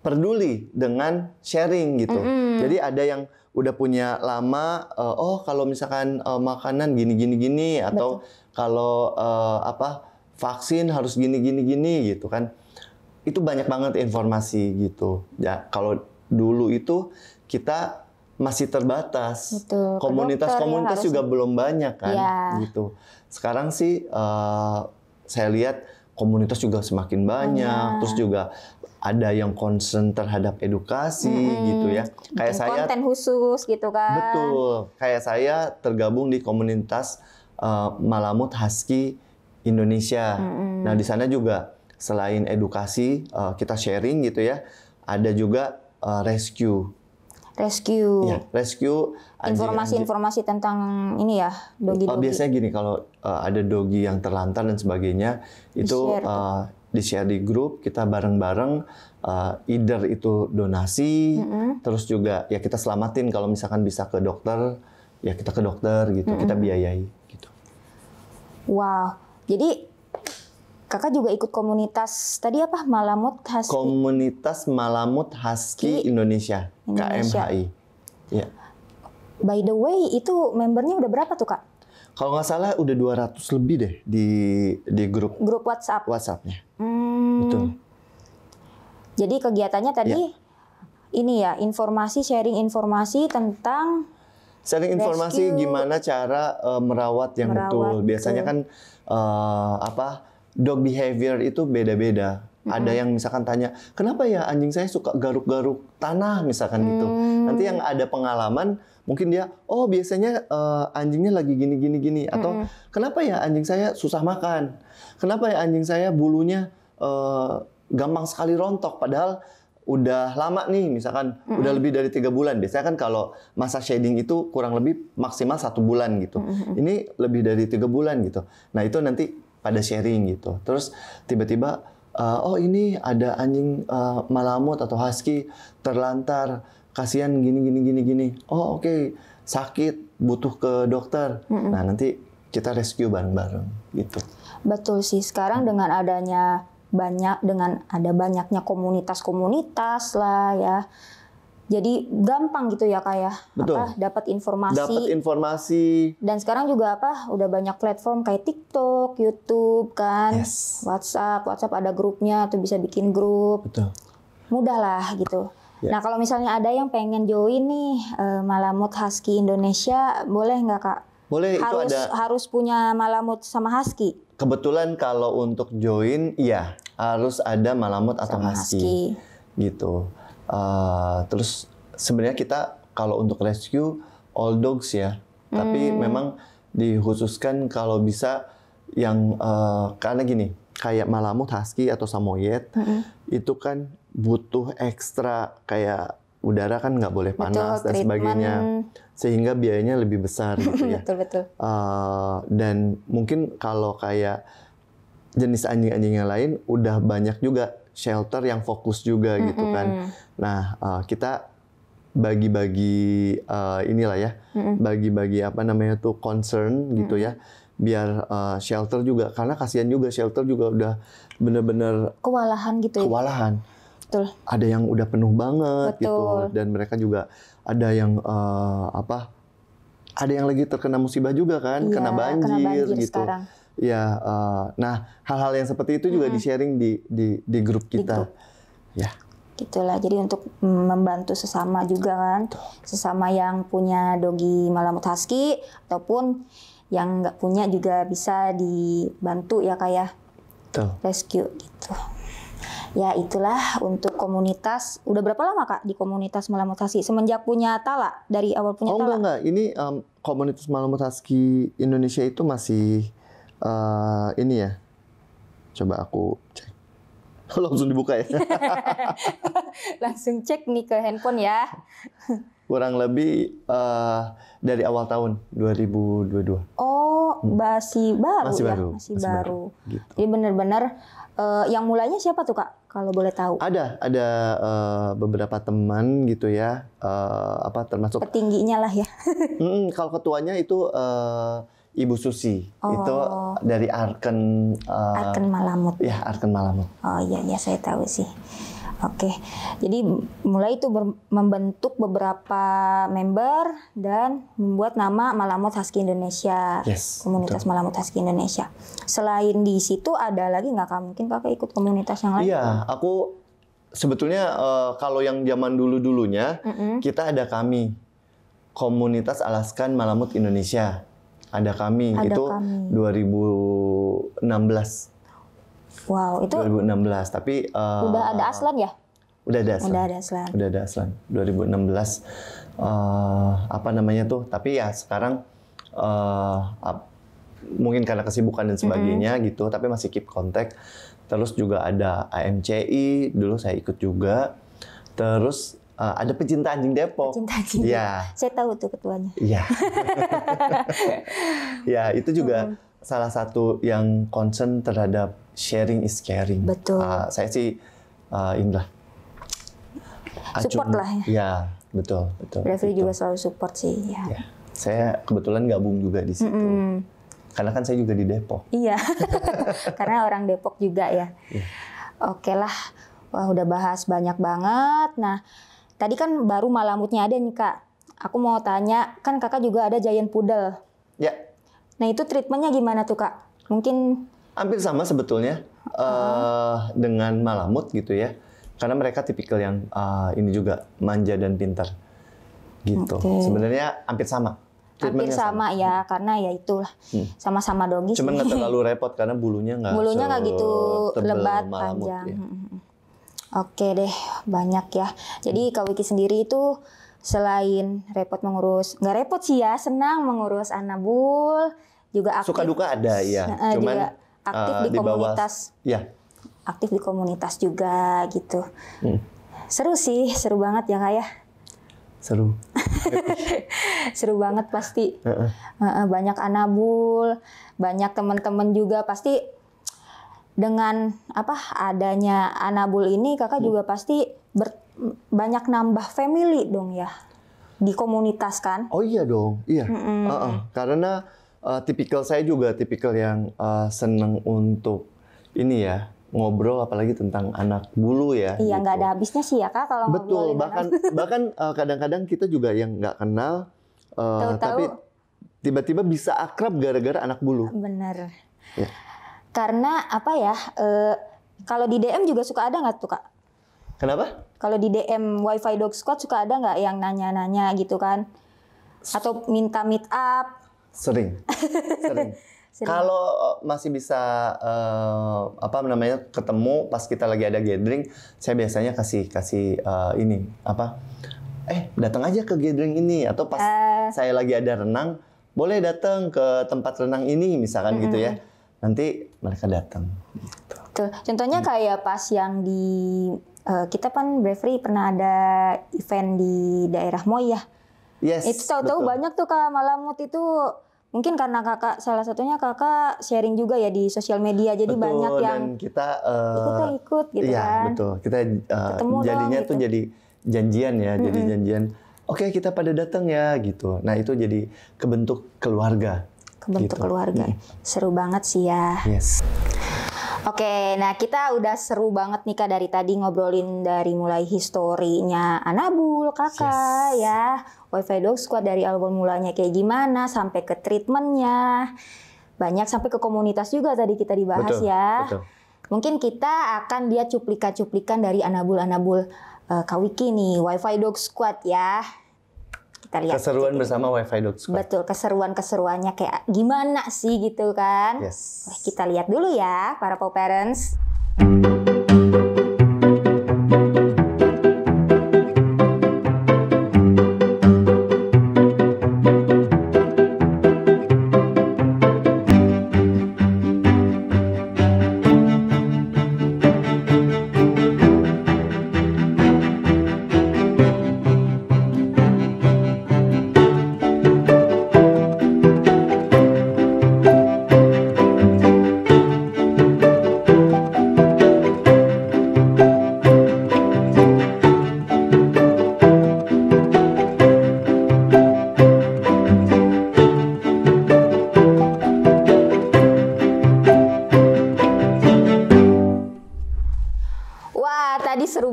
peduli dengan sharing gitu. Jadi ada yang udah punya lama, oh kalau misalkan makanan gini atau kalau vaksin harus gini gitu kan. Itu banyak banget informasi gitu. Ya kalau dulu itu kita masih terbatas. Betul. Komunitas-komunitas juga belum banyak kan, gitu. Sekarang sih saya lihat komunitas juga semakin banyak, terus juga ada yang concern terhadap edukasi gitu ya. Kayak saya konten khusus gitu kan. Betul. Kayak saya tergabung di komunitas Malamut Husky Indonesia. Nah, di sana juga selain edukasi kita sharing gitu ya, ada juga rescue. Ya, rescue informasi-informasi tentang ini ya, dogi-dogi. Biasanya gini, kalau ada dogi yang terlantar dan sebagainya, itu di-share di grup, kita bareng-bareng, either itu donasi, terus juga ya kita selamatin kalau misalkan bisa ke dokter, ya kita ke dokter gitu, kita biayai gitu. Wow, jadi Kakak juga ikut komunitas tadi apa? Malamut Husky. Komunitas Malamut Husky Indonesia. KMHI. Ya. By the way, itu membernya udah berapa tuh Kak? Kalau nggak salah udah 200 lebih deh di grup WhatsApp. WhatsApp-nya. Betul. Jadi kegiatannya tadi ini ya, sharing informasi tentang informasi gimana cara merawat yang betul. Biasanya kan dog behavior itu beda-beda. Ada yang misalkan tanya, kenapa ya anjing saya suka garuk-garuk tanah misalkan gitu. Nanti yang ada pengalaman, mungkin dia, oh biasanya anjingnya lagi gini. Atau kenapa ya anjing saya susah makan. Kenapa ya anjing saya bulunya gampang sekali rontok. Padahal udah lama nih, misalkan udah lebih dari 3 bulan. Biasanya kan kalau masa shedding itu kurang lebih maksimal 1 bulan gitu. Ini lebih dari 3 bulan gitu. Nah itu nanti pada sharing gitu. Terus tiba-tiba, oh ini ada anjing Malamut atau Husky terlantar, kasihan gini. Oh oke, sakit, butuh ke dokter. Nah nanti kita rescue bareng-bareng gitu. Betul sih, sekarang dengan adanya banyaknya komunitas-komunitas lah ya. Jadi gampang gitu ya Kak ya. Betul. Dapat informasi. Dan sekarang juga udah banyak platform kayak TikTok, YouTube kan. Yes. WhatsApp ada grupnya, tuh bisa bikin grup. Betul. Mudah lah gitu. Ya. Nah kalau misalnya ada yang pengen join nih Malamut Husky Indonesia, boleh nggak Kak? Boleh, harus punya Malamut sama Husky. Kebetulan kalau untuk join, iya harus ada Malamut atau Husky. Gitu. Terus sebenarnya kita kalau untuk rescue all dogs ya, tapi memang dikhususkan kalau bisa yang karena gini, kayak Malamut Husky atau Samoyed itu kan butuh ekstra, kayak udara kan nggak boleh panas dan sebagainya, sehingga biayanya lebih besar gitu ya. Betul. Dan mungkin kalau kayak jenis anjing-anjing yang lain udah banyak juga shelter yang fokus juga gitu kan. Nah, kita bagi-bagi inilah ya, bagi-bagi concern gitu ya, biar shelter juga, karena kasihan juga shelter juga udah bener-bener kewalahan gitu ya. Kewalahan. Betul. Ada yang udah penuh banget. Betul. Gitu, dan mereka juga ada yang ada yang lagi terkena musibah juga kan, iya, kena banjir gitu. Sekarang. Ya, nah hal-hal yang seperti itu juga di-sharing di grup kita. Ya. Gitulah, jadi untuk membantu sesama juga kan, sesama yang punya dogi Malamut Husky ataupun yang nggak punya juga bisa dibantu ya kayak rescue gitu. Ya itulah untuk komunitas. Udah berapa lama Kak di komunitas Malamut Husky? Semenjak punya Tala, dari awal punya Tala? Enggak. Ini komunitas Malamut Husky Indonesia itu masih ini ya. Coba aku cek. Langsung dibuka ya. Langsung cek nih ke handphone ya. Kurang lebih dari awal tahun 2022. Oh, masih baru masih ya? Baru. Masih baru. Gitu. Jadi benar-benar yang mulainya siapa tuh Kak? Kalau boleh tahu. Ada beberapa teman gitu ya, termasuk petingginya lah ya. Kalau ketuanya itu Ibu Susi, itu dari Arken Malamut. Ya, Arken Malamut. Oh iya saya tahu sih. Oke, jadi mulai itu membentuk beberapa member dan membuat nama Malamut Husky Indonesia, komunitas betul. Malamut Husky Indonesia. Selain di situ ada lagi nggak Kak? Mungkin Kakak ikut komunitas yang lain? Iya, aku sebetulnya kalau yang zaman dulunya kita ada kami, komunitas Alaskan Malamut Indonesia. Ada kami, itu 2016. Wow, itu 2016, tapi udah ada Aslan ya? Udah ada Aslan. 2016. Tapi ya sekarang mungkin karena kesibukan dan sebagainya gitu, tapi masih keep kontak. Terus juga ada AMCI, dulu saya ikut juga. Terus ada pecinta anjing Depok. Pecinta anjing. Ya. Saya tahu tuh ketuanya. Iya. Ya, itu juga salah satu yang concern terhadap sharing is caring. Betul. Saya sih inilah. Support lah ya. Ya, betul. Bravery juga selalu support sih. Ya. Saya kebetulan gabung juga di situ. Karena kan saya juga di Depok. Iya. Karena orang Depok juga ya. Oke lah. Wah, udah bahas banyak banget. Nah, tadi kan baru Malamutnya ada nih Kak. Aku mau tanya, kan Kakak juga ada Giant Poodle. Ya. Nah, itu treatmentnya gimana tuh Kak? Mungkin hampir sama sebetulnya dengan Malamut gitu ya. Karena mereka tipikal yang ini juga manja dan pintar gitu. Sebenarnya hampir sama. Hampir sama ya, karena ya itulah sama-sama doggy. Cuman nggak terlalu repot karena bulunya nggak gitu lebat panjang. Ya. Oke deh, banyak ya. Jadi Kak Wiki sendiri itu selain repot mengurus, nggak repot sih ya, senang mengurus Anabul, juga aktif. Suka duka ada ya. Cuman juga aktif di komunitas. Ya. Aktif di komunitas juga gitu. Seru sih, seru banget ya Kak ya. Seru. Seru banget pasti. Banyak Anabul, banyak teman-teman juga pasti dengan adanya Anabul ini Kakak juga pasti banyak nambah family dong ya di komunitas kan? Oh iya dong, iya. Karena tipikal saya juga tipikal yang seneng untuk ini ya, ngobrol apalagi tentang anak bulu ya. Iya, nggak gitu. ada habisnya sih ya Kak kalau betul, bahkan kadang-kadang kita juga yang nggak kenal, tapi tiba-tiba bisa akrab gara-gara anak bulu. Bener. Ya. Karena kalau di DM juga suka ada nggak tuh Kak? Kenapa? Kalau di DM Wi-Fi Dog Squad suka ada nggak yang nanya-nanya gitu kan? Atau minta meet up? Sering. Kalau masih bisa ketemu pas kita lagi ada gathering, saya biasanya kasih datang aja ke gathering ini, atau pas saya lagi ada renang, boleh datang ke tempat renang ini misalkan gitu ya. Nanti mereka datang. Gitu. Contohnya kayak pas yang di kita kan Bravery pernah ada event di daerah Moy ya. Yes, itu tahu-tahu banyak tuh Kak Malamut itu. Mungkin karena Kakak, salah satunya Kakak sharing juga ya di sosial media, jadi betul, banyak yang dan kita ikut gitu iya, kan. Betul, kita jadinya tuh gitu. jadi janjian ya, jadi janjian. Oke, kita pada datang ya gitu. Nah itu jadi kebentuk keluarga. Keluarga, seru banget sih ya. Yes. Oke, nah kita udah seru banget nih Kak dari tadi ngobrolin dari mulai historinya Anabul Kakak ya. Wi-Fi Dog Squad dari awal mulanya kayak gimana sampai ke treatmentnya. Banyak sampai ke komunitas juga tadi kita dibahas ya. Betul. Mungkin kita akan lihat cuplikan-cuplikan dari Anabul Kak Wiki nih, Wi-Fi Dog Squad ya. Kita lihat. Keseruan bersama Wi-Fi Dog Squad. Betul, keseruannya kayak gimana sih gitu kan. Yes. Kita lihat dulu ya para Paw Parents.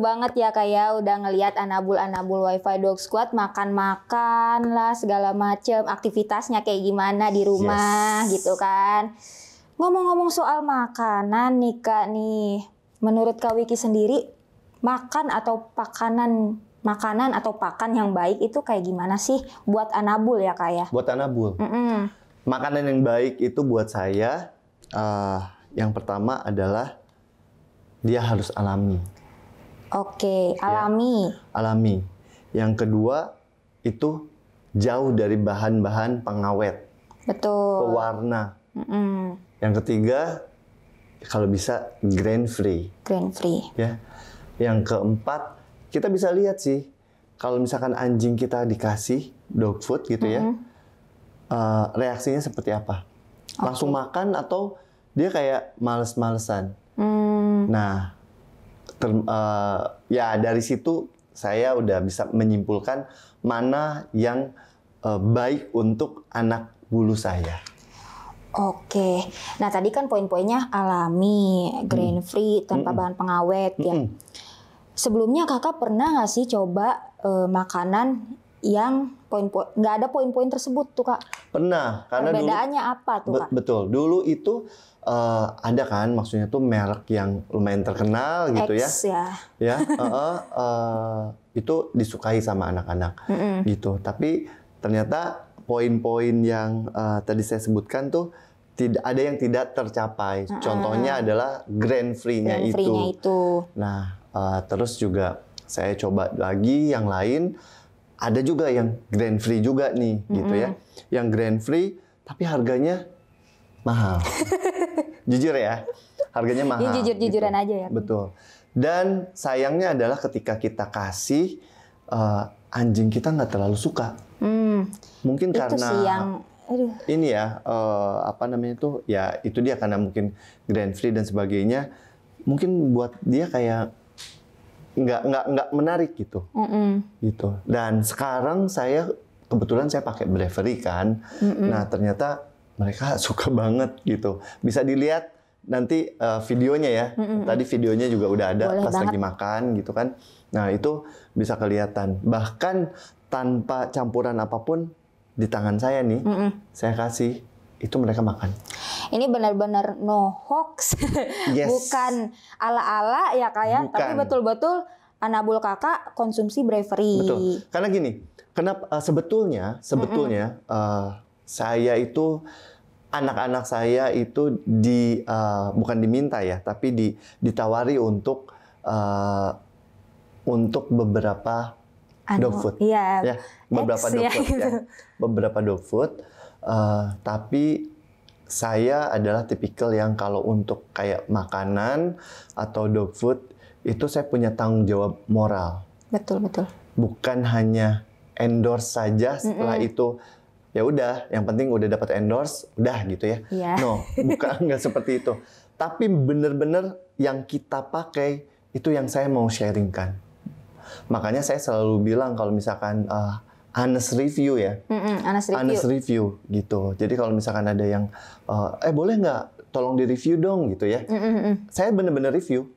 banget ya kayak udah ngelihat Anabul Wifi Dog Squad makan-makan lah segala macem, aktivitasnya kayak gimana di rumah gitu kan. Ngomong-ngomong soal makanan nih Kak nih, menurut Kak Wiki sendiri makanan atau pakan yang baik itu kayak gimana sih buat Anabul ya Kak ya? Buat Anabul. Makanan yang baik itu buat saya yang pertama adalah dia harus alami. Oke, alami. Ya, alami. Yang kedua itu jauh dari bahan-bahan pengawet. Betul. Pewarna. Yang ketiga kalau bisa grain free. Grain free. Ya. Yang keempat kita bisa lihat sih kalau misalkan anjing kita dikasih dog food gitu ya, reaksinya seperti apa? Langsung makan atau dia kayak males-malesan? Nah, ya dari situ saya udah bisa menyimpulkan mana yang baik untuk anak bulu saya. Oke, nah tadi kan poin-poinnya alami, grain free, tanpa bahan pengawet ya. Sebelumnya kakak pernah nggak sih coba makanan yang nggak ada poin-poin tersebut tuh Kak? Pernah, karena perbedaannya dulu, apa tuh Kak? Betul, dulu itu ada kan, maksudnya tuh merek yang lumayan terkenal gitu X, ya. Itu disukai sama anak-anak gitu. Tapi ternyata poin-poin yang tadi saya sebutkan tuh tidak ada yang tidak tercapai. Contohnya adalah grain free-nya itu. Nah, terus juga saya coba lagi yang lain. Ada juga yang grain free juga nih, gitu ya. Yang grain free, tapi harganya mahal. Jujur ya, harganya mahal. Ya, jujur-jujuran gitu. aja ya. Betul. Dan sayangnya adalah ketika kita kasih, anjing kita nggak terlalu suka. Mungkin itu karena sih yang, ini ya, apa namanya itu, ya itu dia karena mungkin grain free dan sebagainya. Mungkin buat dia kayak nggak menarik gitu, gitu. Dan sekarang kebetulan saya pakai Bravery kan, nah ternyata mereka suka banget gitu. Bisa dilihat nanti videonya ya, tadi videonya juga udah ada. Boleh pas banget. Lagi makan gitu kan. Nah itu bisa kelihatan, bahkan tanpa campuran apapun di tangan saya nih, saya kasih. Itu mereka makan. Ini benar-benar no hoax, bukan ala-ala ya Kak ya, tapi betul-betul Anabul kakak konsumsi Bravery. Betul. Karena gini, kenapa sebetulnya saya itu anak-anak saya itu bukan diminta ya, tapi ditawari untuk beberapa dog food, ya, beberapa dog food, ya, beberapa dog food. Tapi saya adalah tipikal yang kalau untuk kayak makanan atau dog food itu saya punya tanggung jawab moral. Betul. Bukan hanya endorse saja setelah itu ya udah, yang penting udah dapat endorse, udah gitu ya. No, bukan nggak seperti itu. Tapi benar-benar yang kita pakai itu yang saya mau sharingkan. Makanya saya selalu bilang kalau misalkan honest review ya, honest review gitu. Jadi kalau misalkan ada yang boleh nggak tolong di review dong gitu ya, saya benar-benar review.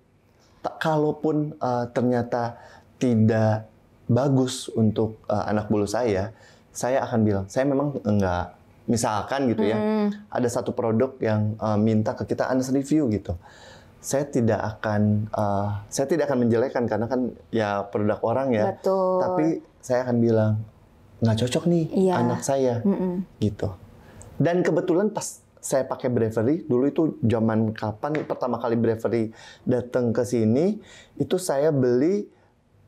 Kalaupun ternyata tidak bagus untuk anak bulu saya akan bilang saya memang enggak. Misalkan gitu ya, ada satu produk yang minta ke kita honest review gitu. Saya tidak akan menjelekkan karena kan ya produk orang ya. Betul. Tapi saya akan bilang nggak cocok nih anak saya gitu. Dan kebetulan pas saya pakai Bravery dulu itu zaman kapan pertama kali Bravery datang ke sini, itu saya beli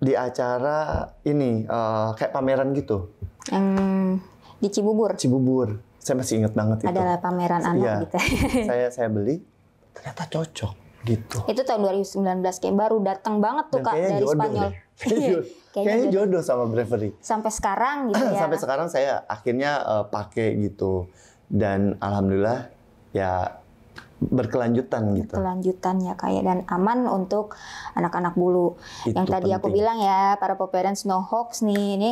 di acara ini kayak pameran gitu. Di Cibubur. Saya masih ingat banget itu. Adalah pameran anak gitu. Saya beli, ternyata cocok gitu. Itu tahun 2019 kayak baru datang banget tuh Kak dari Spanyol. Kayaknya jodoh sama Bravery. Sampai sekarang gitu ya. Sampai sekarang saya akhirnya pakai gitu. Dan alhamdulillah ya berkelanjutan gitu. Berkelanjutan ya kayak dan aman untuk anak-anak bulu. Itu yang tadi penting. Aku bilang ya para parents no hoax nih. Ini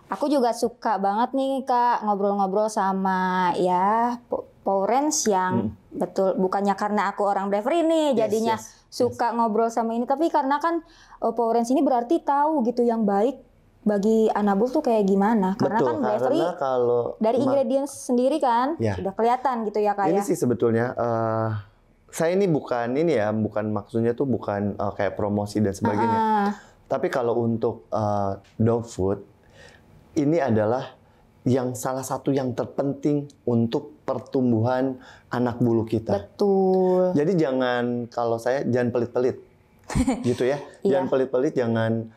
aku juga suka banget nih Kak ngobrol-ngobrol sama ya parents yang Betul, bukannya karena aku orang bravery nih jadinya suka ngobrol sama ini, tapi karena kan Powerance ini berarti tahu gitu yang baik bagi Anabul tuh kayak gimana. Karena betul, kan bravery kalau dari ingredients sendiri kan sudah kelihatan gitu ya Kak. Ini sih sebetulnya saya ini bukan maksudnya tuh bukan kayak promosi dan sebagainya. Tapi kalau untuk dog food ini adalah yang salah satu yang terpenting untuk pertumbuhan anak bulu kita. Betul. Jadi jangan pelit-pelit gitu ya. Jangan pelit-pelit, jangan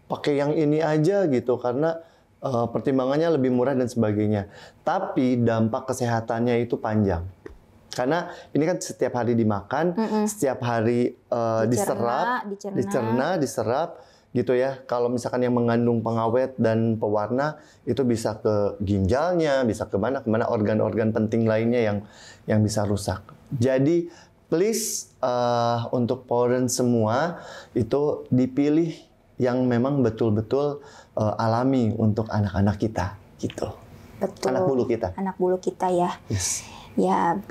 pakai yang ini aja gitu karena pertimbangannya lebih murah dan sebagainya. Tapi dampak kesehatannya itu panjang. Karena ini kan setiap hari dimakan, setiap hari diserap gitu ya. Kalau misalkan yang mengandung pengawet dan pewarna itu bisa ke ginjalnya, bisa ke mana organ-organ penting lainnya yang bisa rusak. Jadi please untuk Powerance semua itu dipilih yang memang betul-betul alami untuk anak-anak kita gitu. Betul. Anak bulu kita. Anak bulu kita ya. Yes. Ya,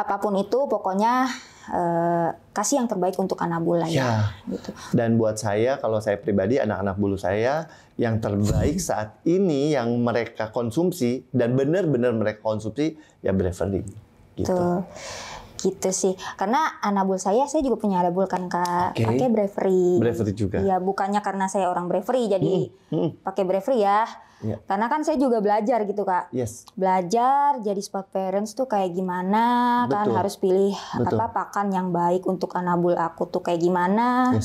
apapun itu pokoknya kasih yang terbaik untuk Anabul lah ya. Gitu. Dan buat saya, kalau saya pribadi, anak-anak bulu saya yang terbaik saat ini yang mereka konsumsi dan benar-benar mereka konsumsi ya bravery. Gitu. Tuh. Gitu sih, karena Anabul saya juga punya Anabul kan Kak, pakai bravery. Bravery juga. Ya bukannya karena saya orang bravery jadi pakai bravery ya. Karena kan saya juga belajar gitu Kak. Belajar jadi spot parents tuh kayak gimana. Betul. Kan harus pilih pakan yang baik untuk Anabul aku tuh kayak gimana.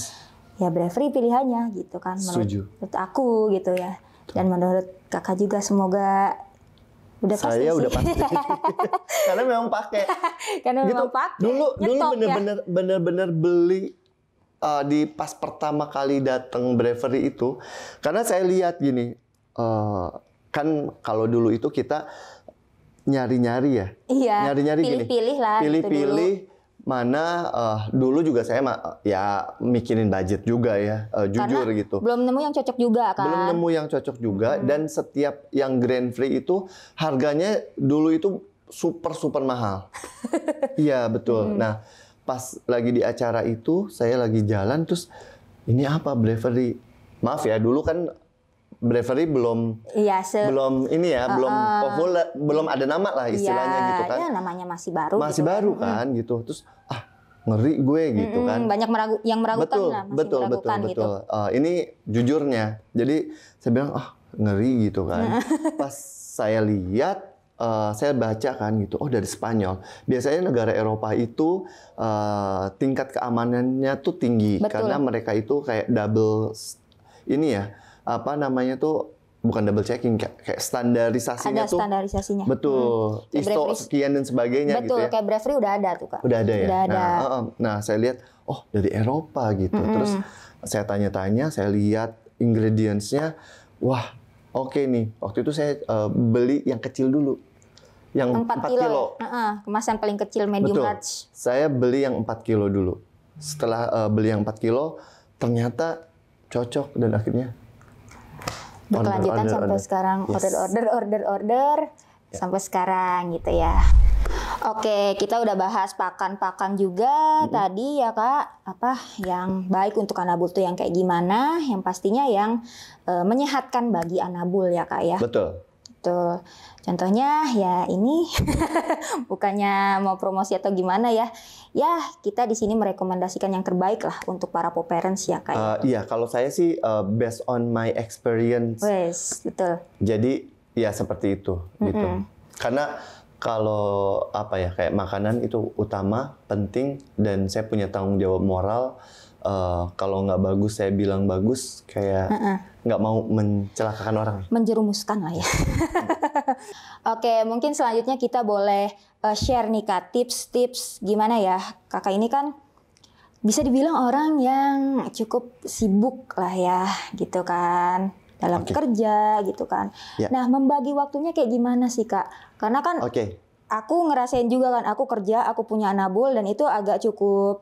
Ya bravery pilihannya gitu kan. Menurut aku gitu ya. Dan menurut Kakak juga semoga saya udah pasti. Karena memang pakai. Karena gitu. memang pakai. Dulu bener-bener beli di pas pertama kali datang bravery itu. Karena saya lihat gini. Kan kalau dulu itu kita nyari-nyari ya. Iya. Nyari-nyari gini. Pilih-pilih lah. Pilih-pilih mana dulu juga saya ya mikirin budget juga ya, jujur karena gitu. Belum nemu yang cocok juga kan. Belum nemu yang cocok juga dan setiap yang grain free itu harganya dulu itu super mahal. Iya betul. Nah, pas lagi di acara itu saya lagi jalan terus ini apa bravery? Maaf ya, dulu kan bravery belum belum populer, belum ada nama lah istilahnya gitu kan. Iya, namanya masih baru. Masih gitu baru kan gitu. Terus ngeri gue gitu kan. Banyak yang meragukan lah, betul. gitu. Ini jujurnya. Jadi saya bilang ngeri gitu kan. Pas saya lihat saya baca kan gitu. Oh, dari Spanyol. Biasanya negara Eropa itu tingkat keamanannya tuh tinggi. Betul. Karena mereka itu kayak double ini ya. Apa namanya tuh bukan double checking kayak standarisasinya tuh. Ada standarisasinya. Betul. ISO sekian dan sebagainya gitu ya. Betul, kayak bravery udah ada tuh Kak. Udah ada ya. Udah ada. Nah, saya lihat dari Eropa gitu. Terus saya tanya-tanya, saya lihat ingredients-nya. Wah, oke nih. Waktu itu saya beli yang kecil dulu. Yang 4 kilo. Kemasan paling kecil medium large. Saya beli yang 4 kilo dulu. Setelah beli yang 4 kilo, ternyata cocok dan akhirnya berkelanjutan sampai sekarang. Order sampai sekarang gitu ya. Oke, kita udah bahas pakan-pakan juga tadi ya Kak. Apa yang baik untuk Anabul tuh yang kayak gimana? Yang pastinya yang menyehatkan bagi Anabul ya Kak ya. Betul. Contohnya ya ini bukannya mau promosi atau gimana ya. Ya, kita di sini merekomendasikan yang terbaik lah untuk para parents ya Kak. Iya, kalau saya sih based on my experience. Betul. Jadi ya seperti itu gitu. Karena kalau kayak makanan itu utama, penting dan saya punya tanggung jawab moral. Kalau nggak bagus saya bilang bagus, kayak nggak mau mencelakakan orang. Menjerumuskan lah ya. Oke, mungkin selanjutnya kita boleh share nih Kak, tips-tips gimana ya. Kakak ini kan bisa dibilang orang yang cukup sibuk lah ya, gitu kan. Dalam kerja gitu kan. Nah, membagi waktunya kayak gimana sih Kak? Karena kan aku ngerasain juga kan, aku kerja, aku punya Anabul dan itu agak cukup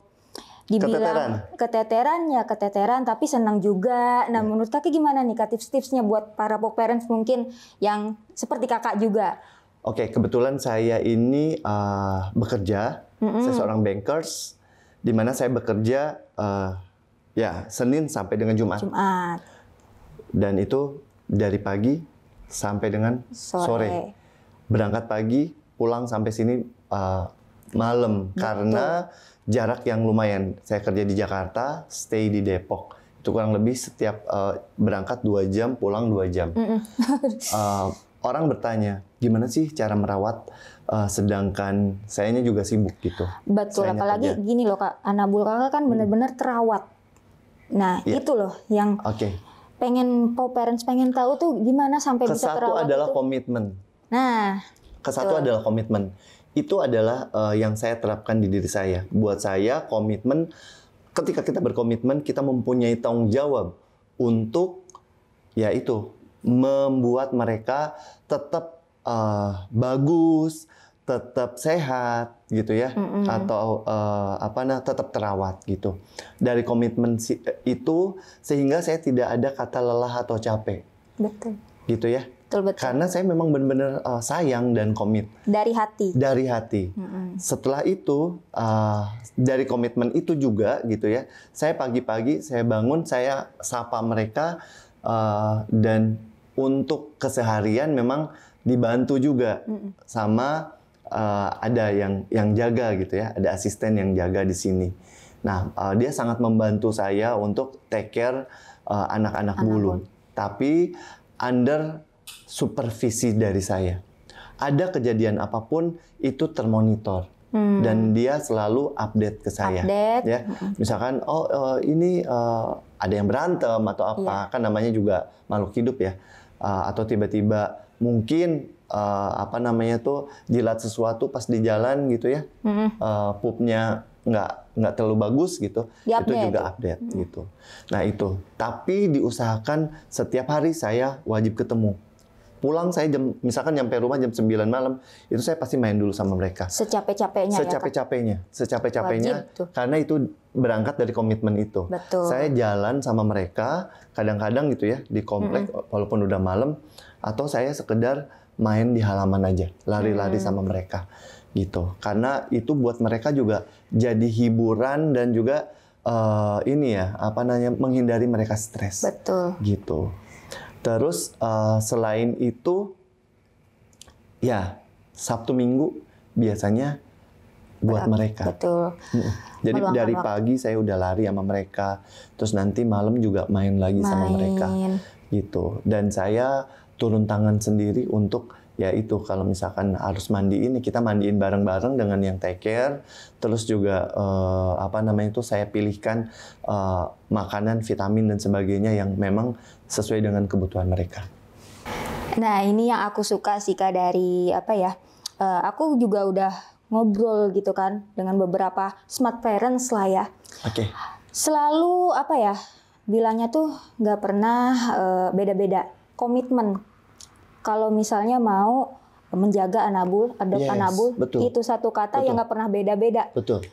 dibilang keteteran tapi senang juga. Nah, menurut Kakak gimana nih Kak tips-tipsnya buat para parents mungkin yang seperti Kakak juga? Oke, kebetulan saya ini bekerja, saya seorang bankers, di mana saya bekerja ya Senin sampai dengan Jumat. Dan itu dari pagi sampai dengan sore. Berangkat pagi, pulang sampai sini malam. Betul. Karena jarak yang lumayan. Saya kerja di Jakarta, stay di Depok. Itu kurang lebih setiap berangkat 2 jam, pulang 2 jam. Orang bertanya, gimana sih cara merawat sedangkan sayanya juga sibuk gitu. Betul, apalagi kerja. Gini loh Kak, Anabul Kakak kan benar-benar terawat. Nah, itu loh yang pengen parents pengen tahu tuh gimana sampai bisa terawat. Kesatu adalah komitmen. Nah, kesatu adalah komitmen. Itu adalah yang saya terapkan di diri saya. Buat saya komitmen, ketika kita berkomitmen, kita mempunyai tanggung jawab untuk ya itu membuat mereka tetap bagus, tetap sehat gitu ya, atau tetap terawat gitu. Dari komitmen itu sehingga saya tidak ada kata lelah atau capek. Betul. Gitu ya. Betul. Karena saya memang benar-benar sayang dan komit. Dari hati. Dari hati. Setelah itu dari komitmen itu juga gitu ya. Saya pagi-pagi saya bangun, saya sapa mereka dan untuk keseharian memang dibantu juga sama ada yang jaga gitu ya, ada asisten yang jaga di sini. Nah, dia sangat membantu saya untuk take care anak-anak bulu. Tapi under supervisi dari saya. Ada kejadian apapun itu termonitor. Dan dia selalu update ke saya. Ya, misalkan ini ada yang berantem atau apa, kan namanya juga makhluk hidup ya. Atau tiba-tiba mungkin jilat sesuatu pas di jalan gitu ya, pupnya nggak terlalu bagus gitu, itu juga update gitu. Nah itu, tapi diusahakan setiap hari saya wajib ketemu. Pulang saya misalkan nyampe rumah jam 9 malam, itu saya pasti main dulu sama mereka. Secapek-capeknya Secapek-capeknya, karena itu berangkat dari komitmen itu. Betul. Saya jalan sama mereka, kadang-kadang gitu ya, di komplek, walaupun udah malam, atau saya sekedar main di halaman aja, lari-lari sama mereka. Gitu. Karena itu buat mereka juga jadi hiburan dan juga menghindari mereka stres. Betul. Gitu. Terus selain itu, ya Sabtu Minggu biasanya buat mereka. Betul. Jadi dari pagi saya udah lari sama mereka, terus nanti malam juga main lagi sama mereka, gitu. Dan saya turun tangan sendiri untuk ya itu kalau misalkan harus mandiin, kita mandiin bareng-bareng dengan yang take care. Terus juga saya pilihkan makanan, vitamin dan sebagainya yang memang sesuai dengan kebutuhan mereka. Nah ini yang aku suka sih Kak dari aku juga udah ngobrol gitu kan dengan beberapa smart parents lah ya. Selalu bilangnya tuh nggak pernah beda-beda komitmen. Kalau misalnya mau menjaga Anabul, Anabul, itu satu kata yang nggak pernah beda-beda. Betul.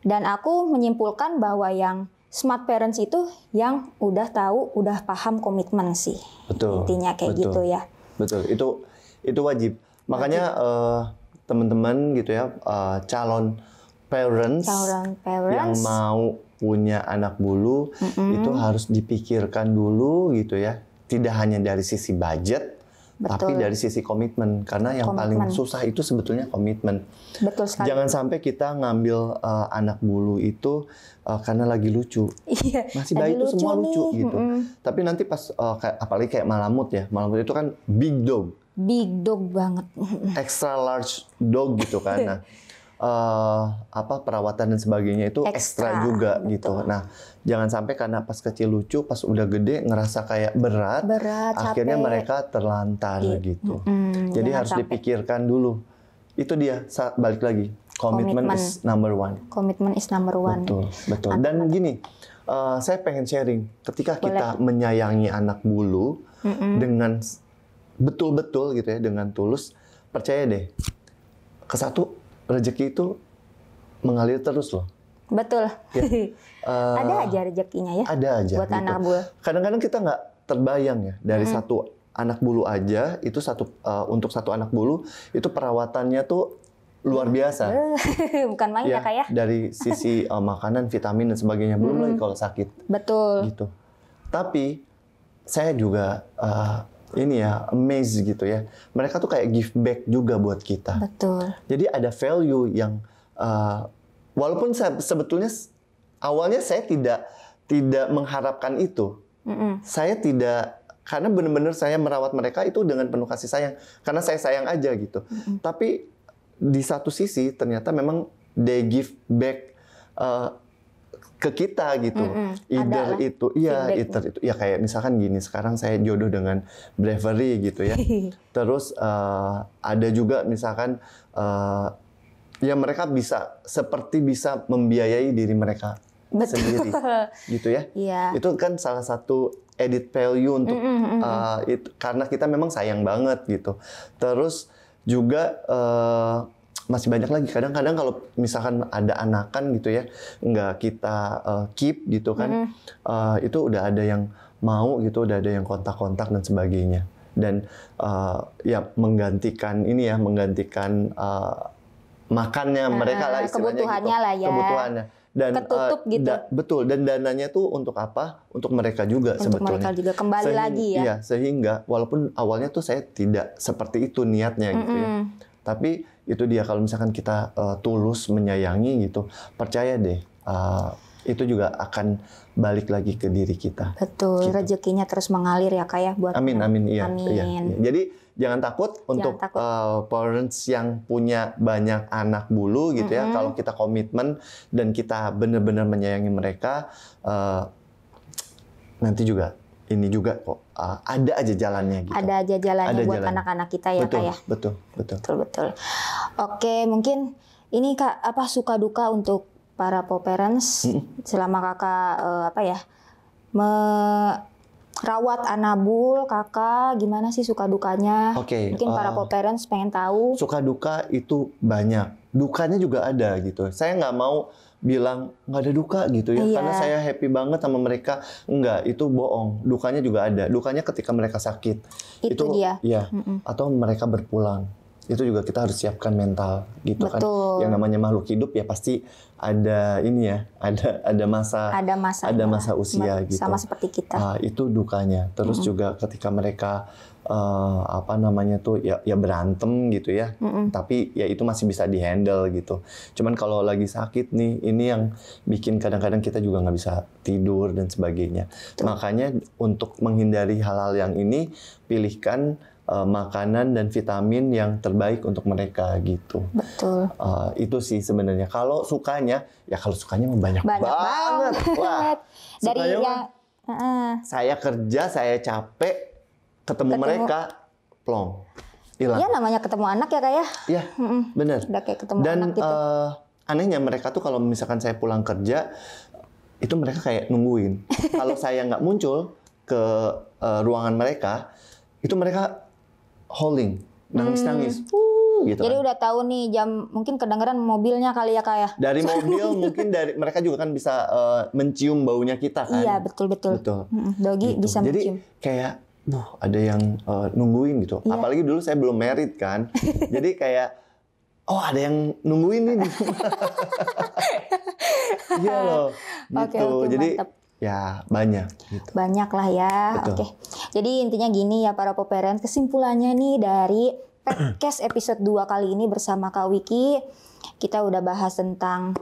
Dan aku menyimpulkan bahwa yang smart parents itu yang udah tahu, udah paham komitmen sih. Betul. Intinya kayak gitu ya. Betul. Itu wajib. Makanya teman-teman gitu ya, calon parents yang mau punya anak bulu itu harus dipikirkan dulu gitu ya. Tidak hanya dari sisi budget, tapi dari sisi komitmen, karena yang paling susah itu sebetulnya komitmen. Betul sekali. Jangan sampai kita ngambil anak bulu itu karena lagi lucu. Masih bayi itu semua lucu gitu. Tapi nanti pas apalagi kayak Malamut ya, Malamut itu kan big dog. Big dog banget. Extra large dog gitu kan. Nah, perawatan dan sebagainya itu ekstra juga gitu. Nah, jangan sampai karena pas kecil lucu, pas udah gede ngerasa kayak berat akhirnya capek. Mereka terlantar gitu. Jadi harus dipikirkan dulu. Itu dia, balik lagi. Komitmen is number one. Komitmen is number one. Betul. Dan gini, saya pengen sharing. Ketika kita menyayangi anak bulu dengan betul-betul gitu ya, dengan tulus, percaya deh, kesatu rezeki itu mengalir terus loh. Betul. Ya. Ada aja rezekinya ya. Ada aja. Buat anak bulu. Kadang-kadang kita nggak terbayang ya dari satu anak bulu aja itu untuk satu anak bulu itu perawatannya tuh luar biasa. Bukan main ya Kak ya. Dari sisi makanan, vitamin dan sebagainya, belum lagi kalau sakit. Betul. Gitu. Tapi saya juga amazed gitu ya. Mereka tuh kayak give back juga buat kita. Betul. Jadi ada value yang walaupun sebetulnya awalnya saya tidak mengharapkan itu. Saya tidak, karena benar-benar saya merawat mereka itu dengan penuh kasih sayang. Karena saya sayang aja gitu. Tapi di satu sisi ternyata memang they give back ke kita gitu. Either itu ya kayak misalkan gini, sekarang saya jodoh dengan Bravery gitu ya. Terus ada juga misalkan ya mereka bisa membiayai diri mereka sendiri gitu ya. Itu kan salah satu added value untuk itu, karena kita memang sayang banget gitu. Terus juga masih banyak lagi. Kadang-kadang kalau misalkan ada anakan gitu ya, nggak kita keep gitu kan, itu udah ada yang mau gitu, udah ada yang kontak-kontak dan sebagainya. Dan ya menggantikan makannya mereka lah istilahnya kebutuhannya gitu. lah ya. Kebutuhannya. Dan ketutup gitu. Betul, dan dananya tuh untuk apa? Untuk mereka juga sebetulnya. Untuk mereka juga kembali lagi ya. Iya, sehingga walaupun awalnya tuh saya tidak seperti itu niatnya gitu ya. Tapi itu dia, kalau misalkan kita tulus menyayangi gitu, percaya deh itu juga akan balik lagi ke diri kita. Betul, gitu. Rezekinya terus mengalir ya Kak ya buat. Amin. Iya. Jadi jangan takut untuk parents yang punya banyak anak bulu gitu ya. Kalau kita komitmen dan kita benar-benar menyayangi mereka, nanti juga ini juga kok ada aja jalannya gitu. Ada aja jalannya buat anak-anak kita ya Kak ya. Betul. Oke, mungkin ini Kak, apa suka duka untuk para parents selama Kakak merawat Anabul, Kakak gimana sih suka dukanya? Mungkin para parents pengen tahu. Suka duka itu banyak, dukanya juga ada gitu. Saya nggak mau bilang nggak ada duka gitu ya, karena saya happy banget sama mereka. Enggak, itu bohong. Dukanya juga ada. Dukanya ketika mereka sakit. Itu dia. Ya, atau mereka berpulang. Itu juga kita harus siapkan mental gitu. Betul. Kan. Yang namanya makhluk hidup ya pasti ada ada masa usia gitu. Sama seperti kita. Itu dukanya. Terus juga ketika mereka ya berantem gitu ya. Tapi ya itu masih bisa dihandle gitu. Cuman kalau lagi sakit nih, ini yang bikin kadang-kadang kita juga nggak bisa tidur dan sebagainya. Makanya untuk menghindari hal-hal yang ini, pilihkan makanan dan vitamin yang terbaik untuk mereka gitu. Betul. Itu sih sebenarnya. Kalau sukanya banyak banget. Wah, dari yang saya kerja, saya capek, ketemu mereka, plong, hilang. Ya namanya ketemu anak ya Kak ya. Iya, benar. Udah kayak ketemu anak gitu. Anehnya mereka tuh kalau misalkan saya pulang kerja, itu mereka kayak nungguin. Kalau saya nggak muncul ke ruangan mereka, itu mereka howling, nangis-nangis. Gitu jadi kan. udah tahu nih jam, mungkin kedengeran mobilnya kali ya Kak ya. Dari mobil mungkin mereka juga kan bisa mencium baunya kita kan. Iya, betul. Dogi gitu. bisa mencium. Jadi kayak ada yang nungguin gitu. Iya. Apalagi dulu saya belum married kan. Jadi kayak ada yang nungguin nih di rumah. Iya loh. Gitu. Oke, jadi mantap. Ya banyak gitu. Banyak lah ya. Oke. Jadi intinya gini ya para parents, kesimpulannya nih dari podcast episode 2 kali ini bersama Kak Wiki, kita udah bahas tentang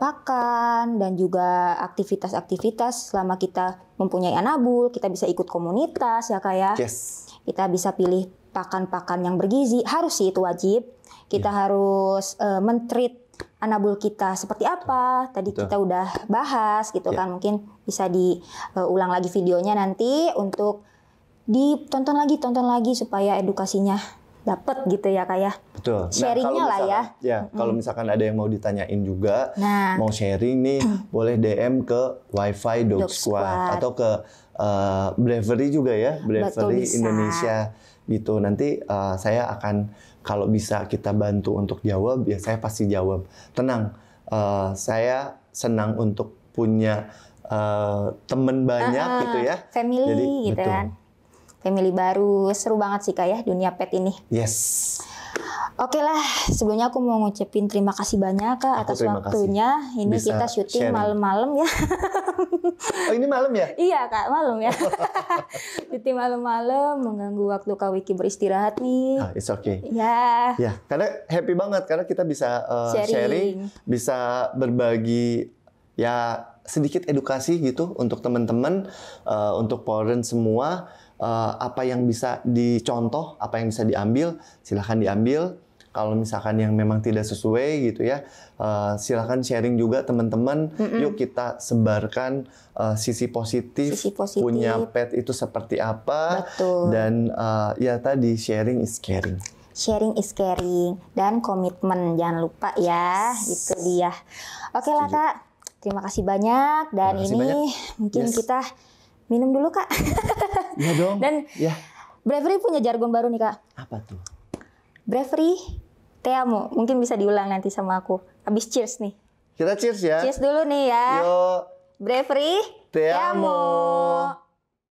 pakan dan juga aktivitas-aktivitas selama kita mempunyai Anabul. Kita bisa ikut komunitas ya Kak ya. Yes. Kita bisa pilih pakan-pakan yang bergizi, harus sih itu wajib. Kita harus men-treat Anabul kita seperti apa. Tadi kita udah bahas gitu kan. Mungkin bisa diulang lagi videonya nanti untuk ditonton lagi supaya edukasinya dapat gitu ya Kak ya. Betul. Sharingnya lah ya. Ya, kalau misalkan ada yang mau ditanyain juga, mau sharing nih, boleh DM ke Wi-Fi Dog Squad atau ke Bravery juga ya, Bravery Indonesia gitu. Nanti saya akan, kalau bisa kita bantu untuk jawab, ya saya pasti jawab. Tenang, saya senang untuk punya teman banyak gitu ya. Family jadi, gitu betul. kan. family baru. Seru banget sih Kak ya dunia pet ini. Yes. Oke lah, sebelumnya aku mau ngucapin terima kasih banyak Kak atas waktunya. Ini bisa kita syuting malam-malam ya. Oh ini malam ya? Iya Kak, malam ya. Syuting malam-malam, mengganggu waktu Kak Wiki beristirahat nih. It's okay. Ya. Ya, karena happy banget karena kita bisa sharing, bisa berbagi ya sedikit edukasi gitu untuk teman-teman, untuk foreign semua. Apa yang bisa dicontoh, apa yang bisa diambil, silahkan diambil. Kalau misalkan yang memang tidak sesuai gitu ya, silahkan sharing juga teman-teman. Yuk kita sebarkan sisi positif punya pet itu seperti apa. Betul. Dan ya tadi sharing is caring. Sharing is caring dan komitmen jangan lupa ya, itu dia. Oke lah Kak, terima kasih banyak dan ini mungkin kita minum dulu Kak. Iya dong. Dan Bravery punya jargon baru nih Kak. Apa tuh? Bravery, te amo. Mungkin bisa diulang nanti sama aku. Habis cheers nih. Kita cheers ya. Cheers dulu nih ya. Yuk. Bravery, te amo.